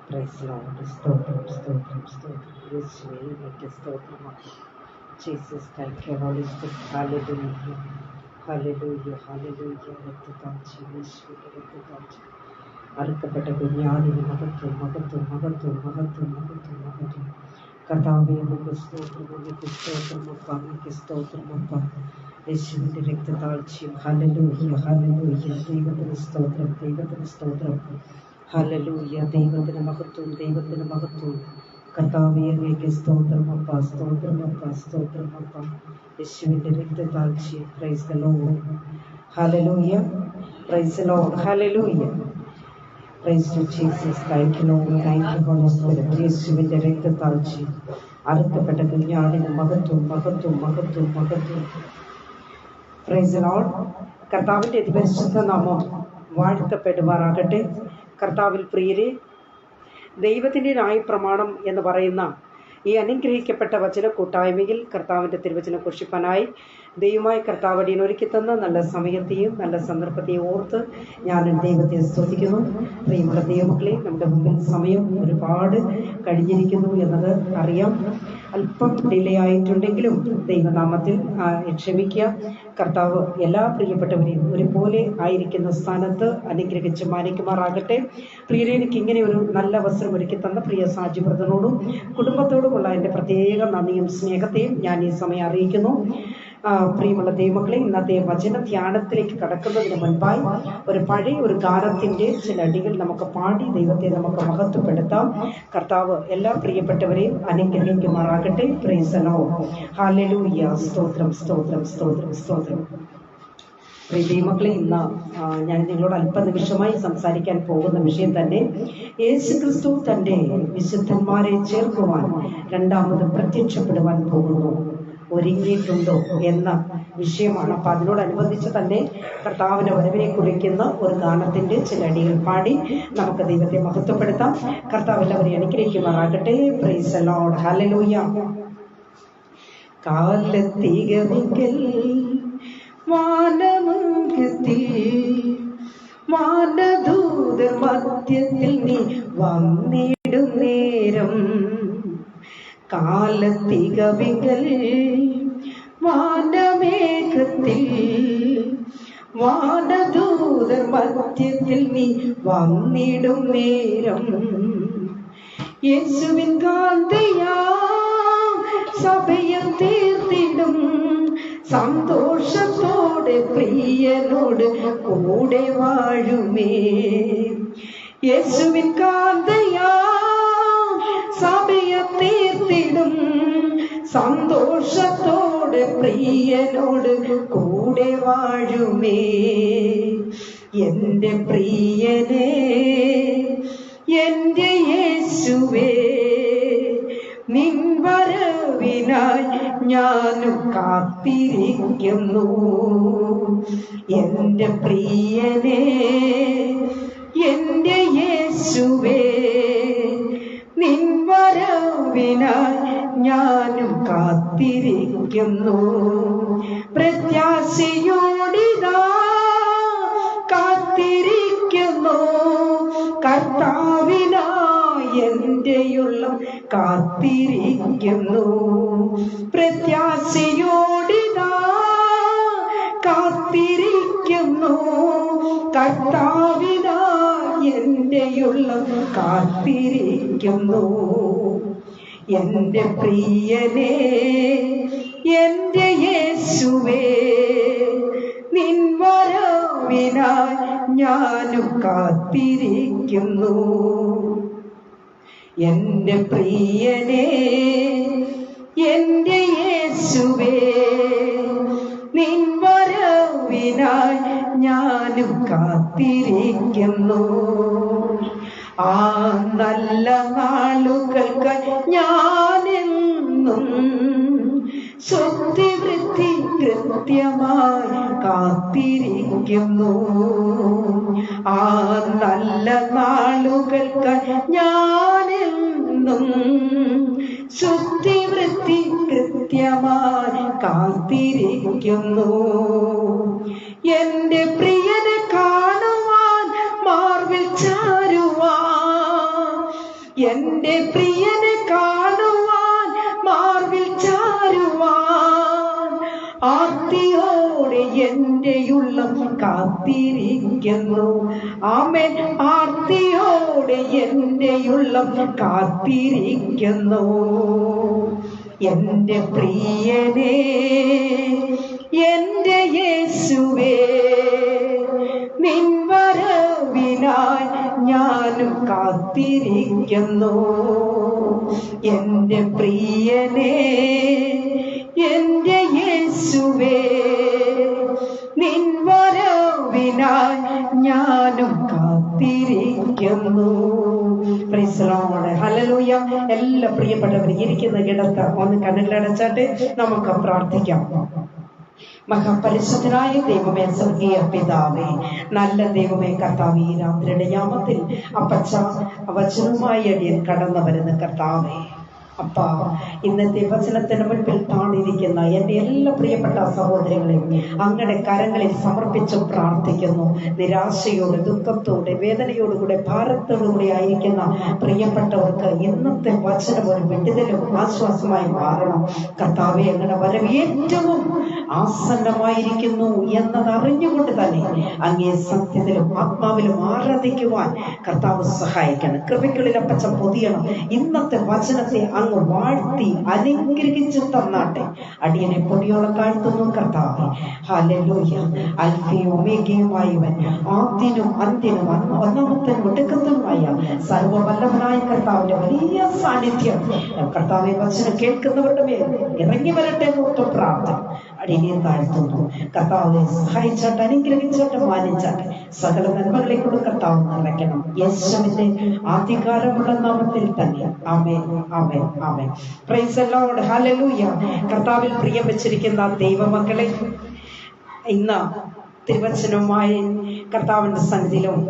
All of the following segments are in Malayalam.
Praise Lord. സ്തോത്രം സ്തോത്രം സ്തോത്രം. യേശുവേ നിനക്ക് സ്തോത്രമാണ്. Jesus thank you holy Spirit. ഹല്ലേലൂയ ഹല്ലേലൂയ ഹല്ലേലൂയ. രക്തസാക്ഷി യേശുവിന്റെ രക്തസാക്ഷി അറുക്കപ്പെട്ട കുഞ്ഞാടിന് മഹത്വം മഹത്വം മഹത്വം മഹത്വം മഹത്വം മഹത്വം. കർത്താവേ നിനക്ക് സ്തോത്രം, നിനക്ക് സ്തോത്രമപ്പ, നിനക്ക് സ്തോത്രമപ്പ. യേശുവിന്റെ രക്തസാക്ഷിയും ഹല്ലേലൂയ ഹല്ലേലൂയ. ദൈവത്തിന് സ്തോത്രം, ദൈവത്തിന് സ്തോത്രം. ഹല്ലേലൂയ. ദൈവത്തിന് മഹത്വം, ദൈവത്തിന് മഹത്വം. കർത്താവേ അങ്ങേക്ക് സ്തോത്രമപ്പ, സ്തോത്രമപ്പ, സ്തോത്രമപ്പ. യേശുവിന്റെ രക്തസാക്ഷി. Praise the Lord. Hallelujah. Praise the Lord. Hallelujah. Praise to Jesus. Thank you Lord. Thank you holy spirit. യേശുവിന്റെ രക്തസാക്ഷി അറുക്കപ്പെട്ട കുഞ്ഞാടിന് മഹത്വം മഹത്വം മഹത്വം മഹത്വം. Praise the Lord. കർത്താവിന്റെ അതിപരിശുദ്ധ നാമം വാഴ്ത്തപ്പെടുമാറാകട്ടെ. കർത്താവിൽ പ്രിയരെ, ദൈവത്തിൻ്റെ ന്യായപ്രമാണം എന്ന് പറയുന്ന ഈ അനുഗ്രഹിക്കപ്പെട്ട വചന കൂട്ടായ്മയിൽ കർത്താവിൻ്റെ തിരുവചനം ഘോഷിപ്പാനായി ദൈവമായ കർത്താവ് അടിയൻ ഒരുക്കി തന്ന നല്ല സമയത്തെയും നല്ല സന്ദർഭത്തെയും ഓർത്ത് ഞാൻ ദൈവത്തെ സ്തുതിക്കുന്നു. പ്രിയമുള്ള ദൈവമക്കളെ, നമ്മുടെ മുമ്പിൽ സമയം ഒരുപാട് കഴിഞ്ഞിരിക്കുന്നു എന്നത് അറിയാം. അല്പം ഡിലേ ആയിട്ടുണ്ടെങ്കിലും ദൈവനാമത്തിൽ ക്ഷമിക്കുക. കർത്താവ് എല്ലാ പ്രിയപ്പെട്ടവരെയും ഒരുപോലെ ആയിരിക്കുന്ന സ്ഥാനത്ത് അനുഗ്രഹിച്ച് മാനിക്കുമാറാകട്ടെ. പ്രിയരെ, എനിക്ക് ഇങ്ങനെ ഒരു നല്ല അവസരം ഒരുക്കി തന്ന പ്രിയ സാജി ബ്രദറിനോടും കുടുംബത്തോടുമുള്ള എൻ്റെ പ്രത്യേക നന്ദിയും സ്നേഹത്തെയും ഞാൻ ഈ സമയം അറിയിക്കുന്നു. പ്രിയമുള്ള ദൈവമക്കളെ, ഇന്നത്തെ വചന ധ്യാനത്തിലേക്ക് കടക്കുന്നതിന് മുൻപായി ഒരു പഴയ ഒരു ഗാനത്തിൻ്റെ ചില അടികൾ നമുക്ക് പാടി ദൈവത്തെ നമുക്ക് മഹത്വപ്പെടുത്താം. കർത്താവ് എല്ലാ പ്രിയപ്പെട്ടവരെയും അനുഗ്രഹിക്കുമാറാകട്ടെ. Price the Lord. ഹല്ലേലൂയ. സ്തോത്രം സ്തോത്രം സ്തോത്രം സ്തോത്രം. പ്രിയ ദൈവമക്കളെ, ഇന്ന് ഞാൻ നിങ്ങളോട് അല്പനിമിഷമായി സംസാരിക്കാൻ പോകുന്ന വിഷയം തന്നെ യേശുക്രിസ്തു തൻ്റെ വിശുദ്ധന്മാരെ ചേർക്കുവാൻ രണ്ടാമത് പ്രത്യക്ഷപ്പെടുവാൻ പോകുന്നു, ഒരുങ്ങിയിട്ടുണ്ടോ എന്ന വിഷയമാണ്. അപ്പം അതിനോടനുബന്ധിച്ച് തന്നെ കർത്താവിൻ്റെ വരവിനെ കുറിക്കുന്ന ഒരു ഗാനത്തിൻ്റെ ചില അടികൾ പാടി നമുക്ക് ദൈവത്തെ മഹത്വപ്പെടുത്താം. കർത്താവ് എല്ലാവരെയും അനുഗ്രഹിക്കുമാറാകട്ടെ. Price the Lord. ഹല്ലേലൂയ. കാലത്തികവിങ്കൽ വാനമംഗത്തിൽ വാനദൂതർ മധ്യത്തിൽ നീ വന്നിടും നേരം, കാലത്തികവിങ്കൽ വാനമേഘത്തിൽ വാനദൂതർ മധ്യത്തിൽ നീ വന്നിടും നേരം, യേശുവിൻ കാന്തയാ സഭയം തീർത്തിടും സന്തോഷത്തോടെ പ്രിയനോട് കൂടെ വാഴുമേ. യേശുവിൻ കാന്തയാ സഭയം തീർത്തിടും സന്തോഷത്തോടെ പ്രിയനോട് കൂടെ വാഴുമേ. എൻ്റെ പ്രിയനേ, എൻ്റെ യേശുവേ, നിൻ വരവിനായി ഞാനും കാത്തിരിക്കുന്നു. എൻ്റെ പ്രിയനേ, എൻ്റെ യേശുവേ, നിൻ വരവിനായി ഞാനും കാത്തിരിക്കുന്നു. പ്രത്യാശയോടിതാ കാത്തിരിക്കുന്നു, കർത്താവിനായി എൻ്റെയുള്ളം കാത്തിരിക്കുന്നു. പ്രത്യാശയോടിതാ കാത്തിരിക്കുന്നു, കർത്താവിനായി എൻ്റെയുള്ളം കാത്തിരിക്കുന്നു. എൻ്റെ പ്രിയനേ, എൻ്റെ യേശുവേ, നിൻ വരവിനായി ഞാനും കാത്തിരിക്കുന്നു. എൻ്റെ പ്രിയനേ, എൻ്റെ യേശുവേ, നിൻ വരവിനായി ഞാനും കാത്തിരിക്കുന്നു. ആ നല്ല നാളുകൾക്ക് ഞാനെന്നും ശുദ്ധിവൃത്തി കൃത്യമായി കാത്തിരിക്കുന്നു. ആ നല്ല നാളുകൾക്ക് ഞാനെന്നും ശുദ്ധിവൃത്തി കൃത്യമായി കാത്തിരിക്കുന്നു. എൻ്റെ പ്രിയനെ കാണുവാൻ മാർവിൽ ചാരുവാൻ എന്റെ പ്രിയനെ കാണുവാൻ മാർവിൽ ചാരുവാൻ ആർത്തിയോടെ എന്റെ ഉള്ളം കാത്തിരിക്കുന്നു. ആമേൻ. ആർത്തിയോടെ എന്റെ ഉള്ളം കാത്തിരിക്കുന്നു. എന്റെ പ്രിയനെ, എന്റെ യേശുവേ, നിൻ വരവിനായി ഞാനും കാത്തിരിക്കുന്നു. എന്റെ പ്രിയനെ, എന്റെ യേശുവേ, നിൻ വരവിനായി ഞാനും കാത്തിരിക്കുന്നു. Price the Lord. ഹല്ലേലൂയ. എല്ലാ പ്രിയപ്പെട്ടവരും ഇരിക്കുന്ന കിടത്ത് ഒന്ന് കണ്ണുകളടച്ചാട്ട് നമുക്ക് പ്രാർത്ഥിക്കാം. മഹാപരിശുദ്ധനായ ദൈവമേ, സ്വർഗീയ പിതാവേ, നല്ല ദൈവമേ, കർത്താവേ, ഈ രാത്രിയുടെ യാമത്തിൽ അപ്പച്ച വചനവുമായി അടിയൻ കടന്നു വരുന്ന കർത്താവേ, അപ്പ ഇന്നത്തെ വചനത്തിന് മുൻപിൽ താണിരിക്കുന്ന എൻ്റെ എല്ലാ പ്രിയപ്പെട്ട സഹോദരങ്ങളെയും അങ്ങയുടെ കരങ്ങളിൽ സമർപ്പിച്ച് പ്രാർത്ഥിക്കുന്നു. നിരാശയോടെ, ദുഃഖത്തോടെ, വേദനയോടുകൂടെ, ഭാരത്തോടുകൂടി ആയിരിക്കുന്ന പ്രിയപ്പെട്ടവർക്ക് ഇന്നത്തെ വചനം ഒരു വിടുതലും ആശ്വാസമായി മാറണം. കർത്താവേ, അങ്ങയുടെ വരവ് ഏറ്റവും ആസന്നമായിരിക്കുന്നു എന്നതറിഞ്ഞുകൊണ്ട് തന്നെ അങ്ങേ സത്യത്തിലും ആത്മാവിലും ആരാധിക്കുവാൻ കർത്താവ് സഹായിക്കണം. കൃപയ്ക്കുള്ളിൽ അപ്പച്ച പൊതിയണം. ഇന്നത്തെ വചനത്തെ അങ്ങ് വാഴ്ത്തി അനുഗ്രഹിച്ചു തന്നാട്ടെ. അടിയനെ പൊടിയോളം താഴ്ത്തുന്നു കർത്താവേ. ഹല്ലേലൂയ. അൽഫയും ഒമേഗയുമായവൻ, ആദ്യനും അന്ത്യനും ഒന്നാമത്തനും ഒടുക്കത്തനുമായ സർവ്വവല്ലഭനായ കർത്താവിന്റെ വലിയ സാന്നിധ്യം കർത്താവെ വചനം കേൾക്കുന്നവരുടെ മേൽ ഇറങ്ങി വരട്ടെ എന്നോർത്ത് പ്രാർത്ഥന അടിയനെ താഴ്ത്തുന്നു. കർത്താവിനെ സഹായിച്ചാട്ടെ, അനുഗ്രഹിച്ചാട്ടെ, മാനിച്ചാട്ടെ. സകല നന്മകളെ കൊണ്ട് കർത്താവ് നിറയ്ക്കണം. യേശുവിന്റെ അധികാരമുള്ള നാമത്തിൽ തന്നെ. ആമേൻ, ആമേൻ, ആമേൻ. Praise the Lord. ഹല്ലേലൂയ. കർത്താവിൽ പ്രിയം വെച്ചിരിക്കുന്ന ദൈവമക്കളെ, ഇന്ന് തിരുവചനവുമായി കർത്താവിന്റെ സന്നിധിയിലും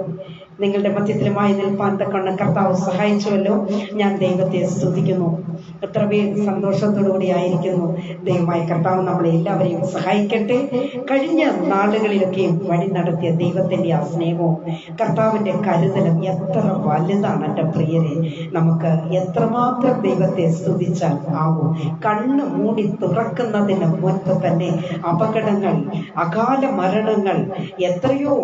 നിങ്ങളുടെ മധ്യത്തിലുമായി നിൽപ്പാൻ തക്കവണ്ണം കർത്താവ് സഹായിച്ചുവല്ലോ. ഞാൻ ദൈവത്തെ സ്തുതിക്കുന്നു. എത്ര പേർ സന്തോഷത്തോടുകൂടി ആയിരിക്കുന്നു. ദൈവമായ കർത്താവ് നമ്മളെ എല്ലാവരെയും സഹായിക്കട്ടെ. കഴിഞ്ഞ നാളുകളിലൊക്കെയും വഴി നടത്തിയ ദൈവത്തിന്റെ ആ സ്നേഹവും കർത്താവിന്റെ കരുതലും എത്ര വലുതാണ് എൻ്റെ പ്രിയരെ. നമുക്ക് എത്രമാത്രം ദൈവത്തെ സ്തുതിച്ചാൽ ആവും. കണ്ണ് മൂടി തുറക്കുന്നതിന് മുൻപ് തന്നെ അപകടങ്ങൾ, അകാല മരണങ്ങൾ എത്രയോ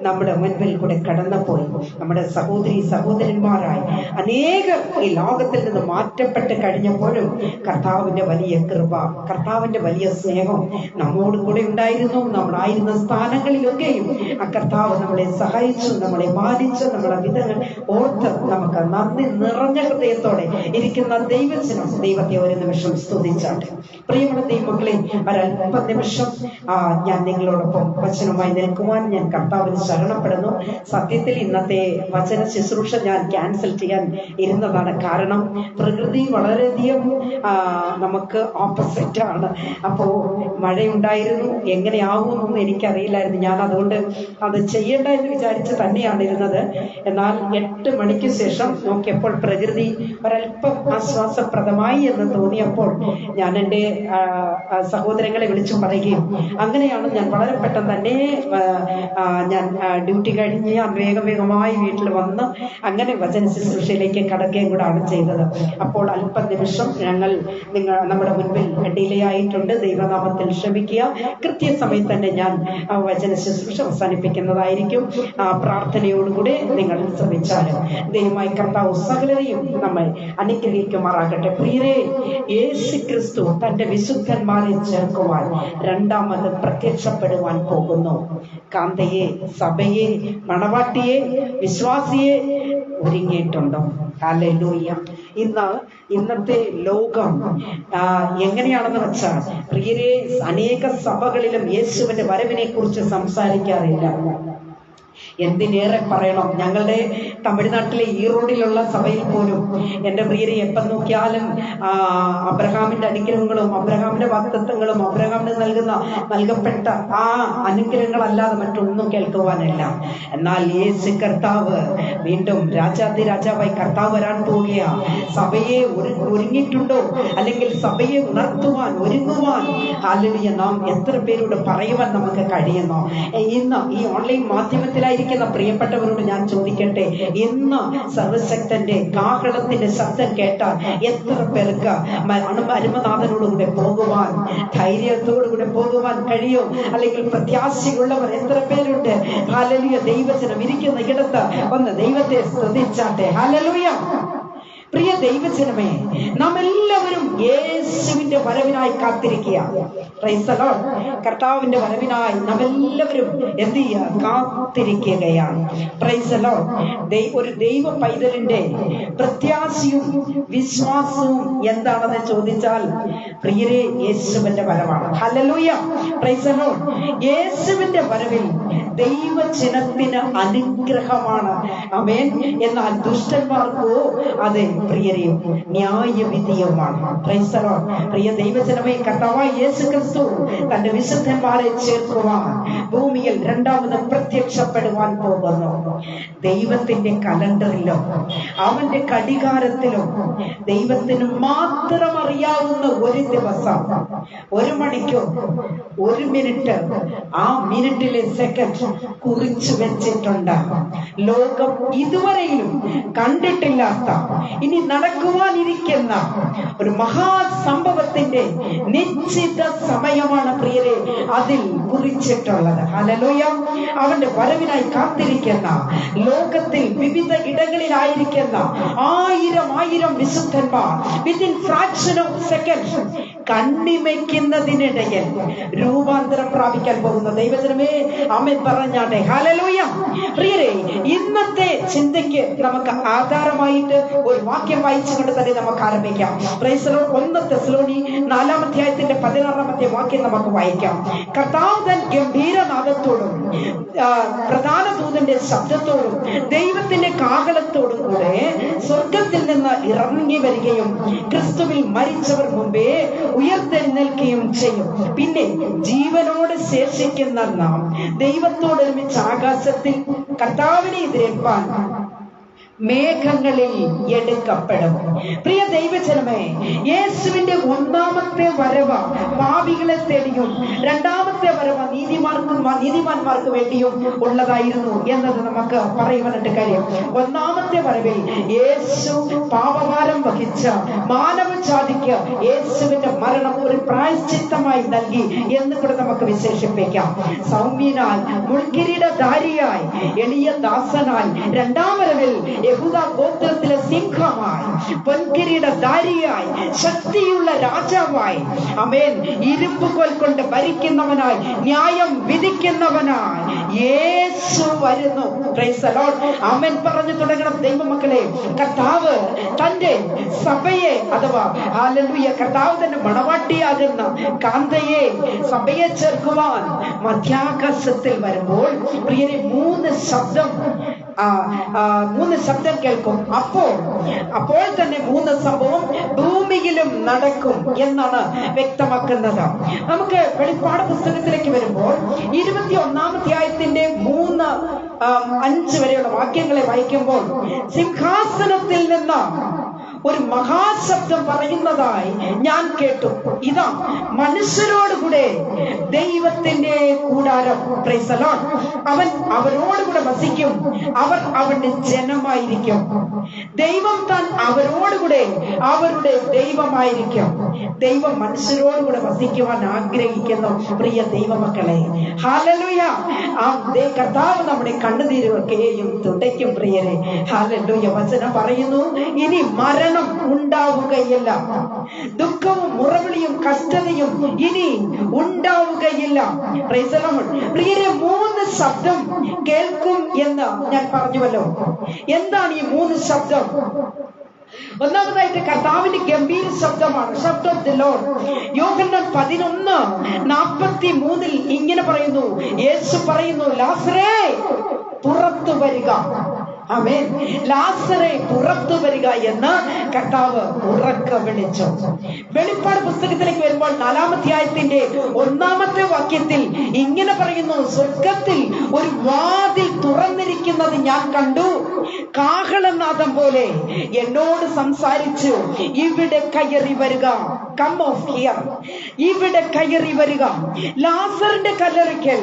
നമ്മുടെ മുൻപിൽ കൂടെ കടന്നുപോയി. നമ്മുടെ സഹോദരന്മാരായി അനേകം ഈ ലോകത്തിൽ നിന്ന് മാറ്റപ്പെട്ട് കഴിഞ്ഞപ്പോഴും കർത്താവിന്റെ വലിയ കൃപ, കർത്താവിന്റെ വലിയ സ്നേഹം നമ്മോട് കൂടെ ഉണ്ടായിരുന്നു. നമ്മളായിരുന്ന സ്ഥാനങ്ങളിലൊക്കെയും ആ കർത്താവ് നമ്മളെ സഹായിച്ചു, നമ്മളെ മാനിച്ചു. നമ്മളെ വിധങ്ങൾ ഓർത്ത് നമുക്ക് നന്ദി നിറഞ്ഞ ഹൃദയത്തോടെ ഇരിക്കുന്ന ദൈവജനം ദൈവത്തെ ഒരു നിമിഷം സ്തുതിച്ചാട്ടെ. പ്രിയമുള്ള ദൈവമക്കളെ, ഒരല്പ നിമിഷം ഞാൻ നിങ്ങളോടൊപ്പം വചനവുമായി നിൽക്കുവാൻ ഞാൻ കർത്താവിന് ശരണപ്പെടുന്നു. സത്യത്തിൽ ഇന്നത്തെ വചന ശുശ്രൂഷ ഞാൻ ക്യാൻസൽ ചെയ്യാൻ ഇരുന്നതാണ്. കാരണം പ്രകൃതി വളരെയധികം നമുക്ക് ഓപ്പോസിറ്റ് ആണ്. അപ്പോൾ മഴയുണ്ടായിരുന്നു, എങ്ങനെയാകുമെന്നൊന്നും എനിക്കറിയില്ലായിരുന്നു. ഞാൻ അതുകൊണ്ട് അത് ചെയ്യേണ്ട എന്ന് വിചാരിച്ച് തന്നെയാണ് ഇരുന്നത്. എന്നാൽ 8 മണിക്ക് ശേഷം നോക്കിയപ്പോൾ പ്രകൃതി ഒരല്പം ആശ്വാസപ്രദമായി എന്ന് തോന്നിയപ്പോൾ ഞാൻ എൻ്റെ സഹോദരങ്ങളെ വിളിച്ചു പറയുകയും അങ്ങനെയാണ് ഞാൻ വളരെ പെട്ടെന്ന് തന്നെ ഞാൻ ഡ്യൂട്ടി കഴിഞ്ഞ് ഞാൻ വേഗമായി വീട്ടിൽ വന്ന് അങ്ങനെ വചന ശുശ്രൂഷയിലേക്ക് കടക്കുകയും കൂടാണ് ചെയ്തത്. അപ്പോൾ അല്പ നിമിഷം നമ്മുടെ മുൻപിൽ ഡിലേ ആയിട്ടുണ്ട്. ദൈവനാമത്തിൽ ക്ഷമിക്കുക. കൃത്യസമയത്ത് തന്നെ ഞാൻ വചന ശുശ്രൂഷ അവസാനിപ്പിക്കുന്നതായിരിക്കും. പ്രാർത്ഥനയോടുകൂടെ നിങ്ങൾ ശ്രമിച്ചാലും ദൈവമായി കർത്താവ് സകലരെയും നമ്മൾ അനുഗ്രഹിക്കുമാറാകട്ടെ. പ്രിയരെ, യേശു ക്രിസ്തു തന്റെ വിശുദ്ധന്മാരെ ചേർക്കുവാൻ രണ്ടാമത് പ്രത്യക്ഷപ്പെടുവാൻ പോകുന്നു. കാന്തയെ, സഭയെ, മണവാട്ടിയെ, വിശ്വാസിയെ ഒരുങ്ങിയിട്ടുണ്ടോ? ഹല്ലേലൂയ. ഇന്നത്തെ ലോകം എങ്ങനെയാണെന്ന് വെച്ചാൽ പ്രിയരെ, അനേക സഭകളിലും യേശുവിന്റെ വരവിനെ കുറിച്ച് സംസാരിക്കാറില്ല. എന്തിനേറെ പറയണം, ഞങ്ങളുടെ തമിഴ്നാട്ടിലെ ഈറോഡിലുള്ള സഭയിൽ പോലും എൻ്റെ പ്രിയരെ എപ്പം നോക്കിയാലും അബ്രഹാമിന്റെ അനുഗ്രഹങ്ങളും അബ്രഹാമിന്റെ വാഗ്ദത്തങ്ങളും അബ്രഹാമിന് നൽകപ്പെട്ട ആ അനുഗ്രഹങ്ങളല്ലാതെ മറ്റൊന്നും കേൾക്കുവാനല്ല. എന്നാൽ യേശു കർത്താവ് വീണ്ടും രാജാവായി കർത്താവ് വരാൻ പോവുകയാ. സഭയെ ഒരുങ്ങിയിട്ടുണ്ടോ, അല്ലെങ്കിൽ സഭയെ ഉണർത്തുവാൻ, ഒരുങ്ങുവാൻ ഹല്ലേലൂയ നാം എത്ര പേരോട് പറയുവാൻ നമുക്ക് കഴിയുന്നോ? ഇന്ന് ഈ ഓൺലൈൻ മാധ്യമത്തിലായിരിക്കും ആയിരിക്കുന്ന പ്രിയപ്പെട്ടവരോട് ഞാൻ ചോദിക്കട്ടെ, ഇന്ന് സർവശക്തന്റെ കാഹളത്തിന്റെ ശബ്ദം കേട്ടാൽ എത്ര പേർക്ക് അരുമനാഥനോടുകൂടെ പോകുവാൻ, ധൈര്യത്തോടുകൂടെ പോകുവാൻ കഴിയും? അല്ലെങ്കിൽ പ്രത്യാശയുള്ളവർ എത്ര പേരുണ്ട്? ഹല്ലേലൂയ. ദൈവജനം ഇരിക്കുന്ന ഇടത്ത് ഒന്ന് ദൈവത്തെ സ്തുതിച്ചാട്ടെ. ഹല്ലേലൂയ. പ്രിയ ദൈവജനമേ, നാം എല്ലാവരും യേശുവിന്റെ വരവിനായി കാത്തിരിക്കുക. Price the Lord. കർത്താവിന്റെ വരവിനായി നാം എല്ലാവരും എന്ത് ചെയ്യുക? കാത്തിരിക്കുകയാണ്. Price the Lord. ഒരു ദൈവ പൈതലിന്റെ പ്രത്യാശയും വിശ്വാസവും എന്താണെന്ന് ചോദിച്ചാൽ പ്രിയരെ, യേശുവിന്റെ വരവാണ്. ഹല്ലേലൂയ. Praise the Lord. യേശുവിന്റെ വരവിൽ ദൈവജനത്തിന് അനുഗ്രഹമാണ്. ആമേൻ. എന്നാൽ ദുഷ്ടന്മാർക്കോ അത് പ്രിയരെയും ന്യായവിധിയുമാണ്. Praise the Lord. പ്രിയ ദൈവജനമേ, കർത്താവായ യേശു ക്രിസ്തു തന്റെ വിശുദ്ധന്മാരെ ചേർക്കുവാൻ ഭൂമിയിൽ രണ്ടാമത് പ്രത്യക്ഷപ്പെടുവാൻ പോകുന്നു. ദൈവത്തിന്റെ കലണ്ടറിലോ അവന്റെ കടികാരത്തിലോ ദൈവത്തിന് മാത്രം അറിയാവുന്ന ഒരു ദിവസം, 1 മണിക്കൂർ, 1 മിനിറ്റ്, ആ മിനിറ്റിലെ സെക്കൻഡ് കുറിച്ചു വെച്ചിട്ടുണ്ട്. ലോകം ഇതുവരെയും കണ്ടിട്ടില്ലാത്ത, ഇനി നടക്കുവാനിരിക്കുന്ന ഒരു മഹാസംഭവത്തിന്റെ നിശ്ചിത സമയമാണ് പ്രിയരെ അതിൽ കുറിച്ചിട്ടുള്ളത്. ഹല്ലേലൂയ. അവന്റെ വരവിനായി കാത്തിരിക്കുന്ന, ലോകത്തിൽ വിവിധ ഇടങ്ങളിലായിരിക്കുന്ന ആയിരം വിശുദ്ധന്മാർ വിത്തിൻ ഫ്രാക്ഷൻ ഓഫ് സെക്കൻഡ് കണ്ണിമയ്ക്കുന്നതിനിടയിൽ രൂപാന്തരം പ്രാപിക്കാൻ പോകുന്ന ദൈവജനമേ, ആമേൻ പറഞ്ഞാട്ടെ. ഹല്ലേലൂയ. പ്രിയരെ, ഇന്നത്തെ ചിന്തയ്ക്ക് നമുക്ക് ആധാരമായിട്ട് ഒരു വാക്യം വായിച്ചുകൊണ്ട് തന്നെ നമുക്ക് ആരംഭിക്കാം. Price the Lord. 1 തെസ്സലോനി 4-ാം അധ്യായത്തിന്റെ 16-ാമത്തെ വാക്യം നമുക്ക് വായിക്കാം. കർത്താവ് തൻ ഗംഭീരനാദത്തോടും പ്രധാന ദൂതന്റെ ശബ്ദത്തോടും ദൈവത്തിന്റെ കാഹളത്തോടും കൂടെ സ്വർഗത്തിൽ നിന്ന് ഇറങ്ങി വരികയും ക്രിസ്തുവിൽ മരിച്ചവർ മുമ്പേ ഉയർത്തെഴുന്നേൽക്കുകയും ചെയ്യും. പിന്നെ ജീവനോട് ശേഷിക്കുന്ന നാം ദൈവത്തോടൊരുമിച്ച് ആകാശത്തിൽ കർത്താവിനെ എതിരേൽപ്പാൻ മേഘങ്ങളിൽ എടുക്കപ്പെടും. പ്രിയ ദൈവജനമേ, യേശുവിന്റെ 1ാമത്തെ വരവ് പാപികളെ തേടിയും 2ാമത്തെ വരവ് നീതിമാന്മാർക്ക് വേണ്ടിയും ഉള്ളതായിരുന്നു എന്നത് നമുക്ക് പറയുവാനായിട്ട് കഴിയും. 1ാമത്തെ വരവിൽ യേശു പാപഭാരം വഹിച്ച മാനവജാതിക്ക് യേശുവിന്റെ മരണം ഒരു പ്രായശ്ചിത്തമായി നൽകി എന്ന് കൂടെ നമുക്ക് വിശേഷിപ്പിക്കാം. സൗമ്യനായി, മുൾക്കിരീടധാരിയായി, എളിയ ദാസനായി, 2ാം വരവിൽ യഹൂദ ഗോത്രത്തിലെ സിംഹമായി, പൊൻകിരീടധാരിയായി, ശക്തിയുള്ള രാജാവായി, ആമേൻ, ഇരുമ്പുകോൽ കൊണ്ട് ഭരിക്കുന്നവനായി, ന്യായം വിധിക്കുന്നവനായി യേശു വരുന്നു. Price the Lord. ആമേൻ പറഞ്ഞു തുടങ്ങണം ദൈവമക്കളെ. കർത്താവ് തന്റെ സഭയെ, അഥവാ ഹല്ലേലൂയ, കർത്താവ് തന്നെ മണവാട്ടിയാകുന്ന കാന്തയെ, സഭയെ ചേർക്കുവാൻ മധ്യാകാശത്തിൽ വരുമ്പോൾ പ്രിയരെ 3 ശബ്ദം കേൾക്കും. അപ്പോൾ തന്നെ 3 സംഭവം ഭൂമിയിലും നടക്കും എന്നാണ് വ്യക്തമാക്കുന്നത്. നമുക്ക് വെളിപ്പാട് പുസ്തകത്തിലേക്ക് വരുമ്പോൾ 21-ാം അധ്യായത്തിന്റെ 3-5 വരെയുള്ള വാക്യങ്ങളെ വായിക്കുമ്പോൾ സിംഹാസനത്തിൽ നിന്ന് ഒരു മഹാശബ്ദം പറയുന്നതായി ഞാൻ കേട്ടു. ഇതാ മനുഷ്യരോടുകൂടെ ദൈവത്തിന്റെ കൂടാരം. Price the Lord. അവൻ അവരോടുകൂടെ വസിക്കും, അവർ അവന്റെ ജനമായിരിക്കും. ദൈവം താൻ അവരോടുകൂടെ അവരുടെ ദൈവമായിരിക്കും. ദൈവം മനുഷ്യരോടുകൂടെ വസിക്കുവാൻ ആഗ്രഹിക്കുന്നു. പ്രിയ ദൈവമക്കളെ, ഹല്ലേലൂയ. കർത്താവ് നമ്മുടെ കണ്ണുനീരുകൾക്കെയും തുടയ്ക്കും. പ്രിയരെ, ഹല്ലേലൂയ. വചനം പറയുന്നു, ഇനി മരണം ഉണ്ടാവുകയില്ല, ദുഃഖവും മുറവിളിയും കഷ്ടതയും ഇനി ഉണ്ടാവുകയില്ല. Price the Lord. പ്രിയരെ, 3 ശബ്ദം കേൾക്കും എന്ന് ഞാൻ പറഞ്ഞുവല്ലോ. എന്താണ് ഈ 3 ശബ്ദം? ഒന്നാമതായിട്ട് കർത്താവിന്റെ ഗംഭീര ശബ്ദമാണ്, ശബ്ദം ഓഫ് ദി ലോർഡ്. യോഹന്നാൻ 11:43 ഇങ്ങനെ പറയുന്നു, യേശു പറയുന്നു, ലാസറേ പുറത്തു വരിക. ആമേൻ. ലാസറേ പുറത്തു വരിക എന്ന് കർത്താവ് ഉറക്കെ വിളിച്ചു. വെളിപ്പാട് പുസ്തകത്തിലേക്ക് വരുമ്പോൾ 4-ാം അധ്യായത്തിന്റെ 1-ാമത്തെ വാക്യത്തിൽ ഇങ്ങനെ പറയുന്നു, സ്വർഗത്തിൽ ഒരു വാതിൽ തുറന്നിരിക്കുന്നത് ഞാൻ കണ്ടു. കാഹളനാദം പോലെ എന്നോട് സംസാരിച്ചു, ഇവിടെ കയറി വരിക, കം ഓഫ് ഹിയർ, ഇവിടെ കയറി വരിക. ലാസറിന്റെ കല്ലറയ്ക്കൽ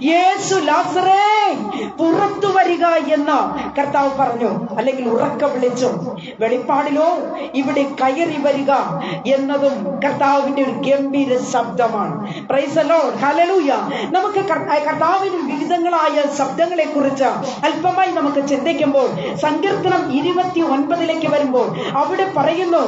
യേശു ലാസറേ പുറത്തു വരിക എന്ന് കർത്താവ് പറഞ്ഞു, അല്ലെങ്കിൽ ഉറക്ക വിളിച്ചു. വെളിപ്പാടിലോ ഇവിടെ കയറി വരിക എന്നതും കർത്താവിന്റെ ഒരു ഗംഭീര ശബ്ദമാണ്. Price the Lord, hallelujah. നമുക്ക് കർത്താവിന് വിവിധങ്ങളായ ശബ്ദങ്ങളെ കുറിച്ച് അല്പമായി നമുക്ക് ചിന്തിക്കുമ്പോൾ സങ്കീർത്തനം 29 വരുമ്പോൾ അവിടെ പറയുന്നു,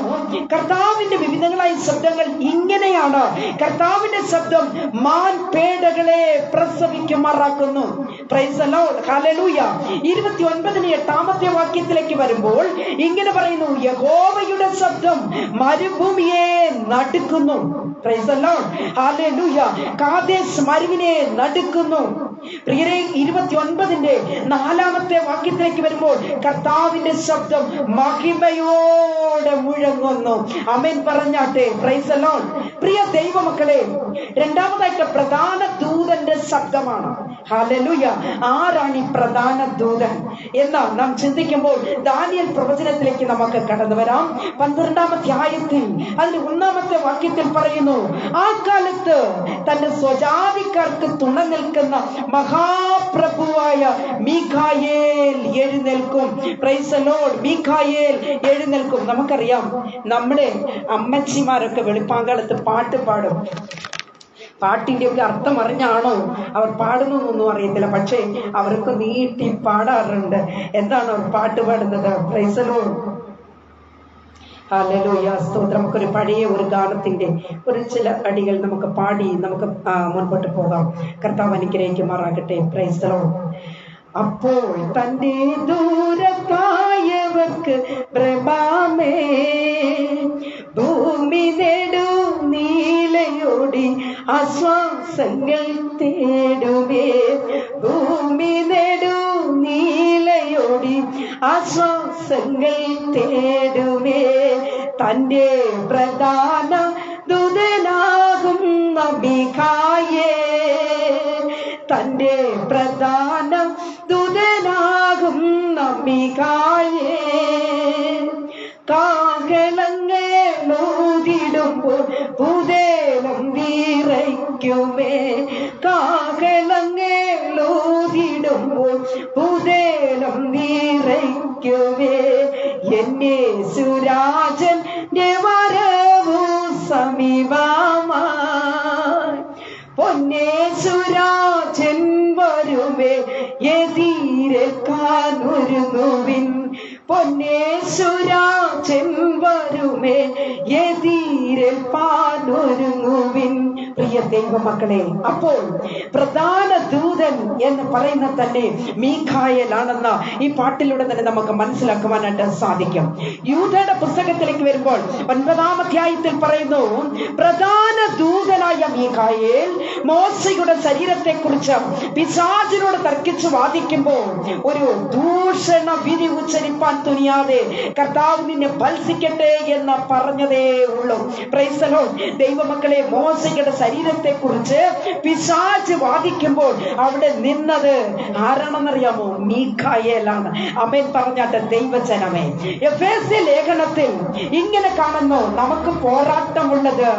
കർത്താവിന്റെ വിവിധങ്ങളായ ശബ്ദങ്ങൾ ഇങ്ങനെയാണ്. കർത്താവിന്റെ ശബ്ദം മാൻപേടകളെ പ്രസവിക്കുമാറാക്കുന്നു. പ്രൈസ് ദി ലോർഡ്, ഹല്ലേലൂയ. 29 വാക്യത്തിലേക്ക് വരുമ്പോൾ ഇങ്ങനെ പറയുന്നു, യഹോവയുടെ ശബ്ദം മരുഭൂമിയെ നടുക്കുന്നു. പ്രൈസ് ദി ലോർഡ്, ഹല്ലേലൂയ. കാദേശ് മരുവിനെ നടുക്കുന്നു. പ്രിയരെ, 29 വാക്യത്തിലേക്ക് വരുമ്പോൾ കർത്താവിന്റെ ശബ്ദം മഹിമയോടെ മുഴങ്ങുന്നു. ആമേൻ പറഞ്ഞാട്ടെ. Price the Lord. പ്രിയ ദൈവമക്കളെ, രണ്ടാമതായിട്ട് പ്രധാന ദൂതന്റെ ശബ്ദമാണ്. ഹല്ലേലൂയ. ആരാണ് ഈ പ്രധാന ദൂതൻ എന്ന് നാം ചിന്തിക്കുമ്പോൾ ദാനിയേൽ പ്രവചനത്തിലേക്ക് നമുക്ക് കടന്നു വരാം. 12 അധ്യായത്തിൽ അതിൽ 1 വാക്യത്തിൽ പറയുന്നു, ആ കാലത്ത് തന്റെ സ്വജാതിക്കാർക്ക് തുണ നിൽക്കുന്ന മഹാപ്രഭുവായ മീഖായേൽ എഴുന്നേൽക്കും. Price the Lord. മീഖായേൽ എഴുന്നേൽക്കും. നമുക്കറിയാം, നമ്മുടെ അമ്മച്ചിമാരൊക്കെ വെളുപ്പാങ്കാലത്ത് പാട്ട് പാടും. പാട്ടിന്റെ ഒക്കെ അർത്ഥം അറിഞ്ഞാണോ അവർ പാടുന്നതൊന്നും അറിയത്തില്ല, പക്ഷേ അവർക്ക് നീട്ടി പാടാറുണ്ട്. എന്താണ് അവർ പാട്ട് പാടുന്നത്? പ്രൈസ് ദി ലോർഡ്, ഹല്ലേലൂയ, സ്തോത്രം. നമുക്കൊരു പഴയ ഒരു ഗാനത്തിന്റെ ചില അടികൾ നമുക്ക് പാടി നമുക്ക് മുൻപോട്ട് പോകാം. കർത്താവ് അനുഗ്രഹിക്കുമാറാകട്ടെ. Price the Lord. അപ്പോൾ തന്റെ ദൂരത്തായവർക്ക് പ്രഭാമേ ഭൂമി നെടു നീലയോടി ആശ്വാസങ്ങൾ തേടുമേ. ഭൂമി നെടു നീലയോടി ആശ്വാസങ്ങൾ തേടുമേ. തന്റെ പ്രധാന ദൂതനാകും മീഖായേൽ, തന്റെ പ്രധാന ദൂതനാകും മീഖായേൽ. കാഹളങ്ങളൂതിടുമ്പോൾ ഭൂതേലം വിറയ്ക്കുമേ. കാഹളങ്ങളൂതിടുമ്പോൾ ഭൂതേലം വിറയ്ക്കുമേ. യേശുരാജന്റെ വരവു സമീപമായി. പൊന്നേശുരാജൻ വരുമേ, എതിരേൽക്കാൻ ഒരുങ്ങുവിൻ. പൊന്നേശുരാജൻ വരുമേ, എതിരേൽക്കാൻ ഒരുങ്ങുവിൻ. പ്രിയ ദൈവമക്കളെ, അപ്പോൾ പ്രധാന ദൂതൻ എന്ന് പറയുന്ന തന്നെ മീഖായേലാണെന്ന് ഈ പാട്ടിലൂടെ തന്നെ നമുക്ക് മനസ്സിലാക്കുവാനായിട്ട് സാധിക്കും. യൂദയുടെ പുസ്തകത്തിലേക്ക് വരുമ്പോൾ 9 അധ്യായത്തിൽ പറയുന്നു, പ്രധാന ദൂതനായ മീഖായേൽ മോശയുടെ ശരീരത്തെ കുറിച്ച് പിശാചിനോട് തർക്കിച്ചു വാദിക്കുമ്പോൾ ഒരു ദൂഷണ വിധി ഉച്ചരിപ്പാൻ തുനിയാതെ കർത്താവ് നിന്നെ ഭത്സിക്കട്ടെ എന്ന് പറഞ്ഞതേ ഉള്ളൂ. Price the Lord. ദൈവമക്കളെ, മോശയുടെ ശരീരത്തെ കുറിച്ച് പിശാച് വാദിക്കുമ്പോൾ അവിടെ നിന്നത് ആരാണെന്നറിയാമോ? മീഖായേലാണ്. ആമേൻ പറഞ്ഞാട്ടെ ദൈവജനമേ. എഫേസ്യ ലേഖനത്തിൽ ഇങ്ങനെ കാണുന്നു, നമുക്ക് പോരാട്ടമുള്ളത്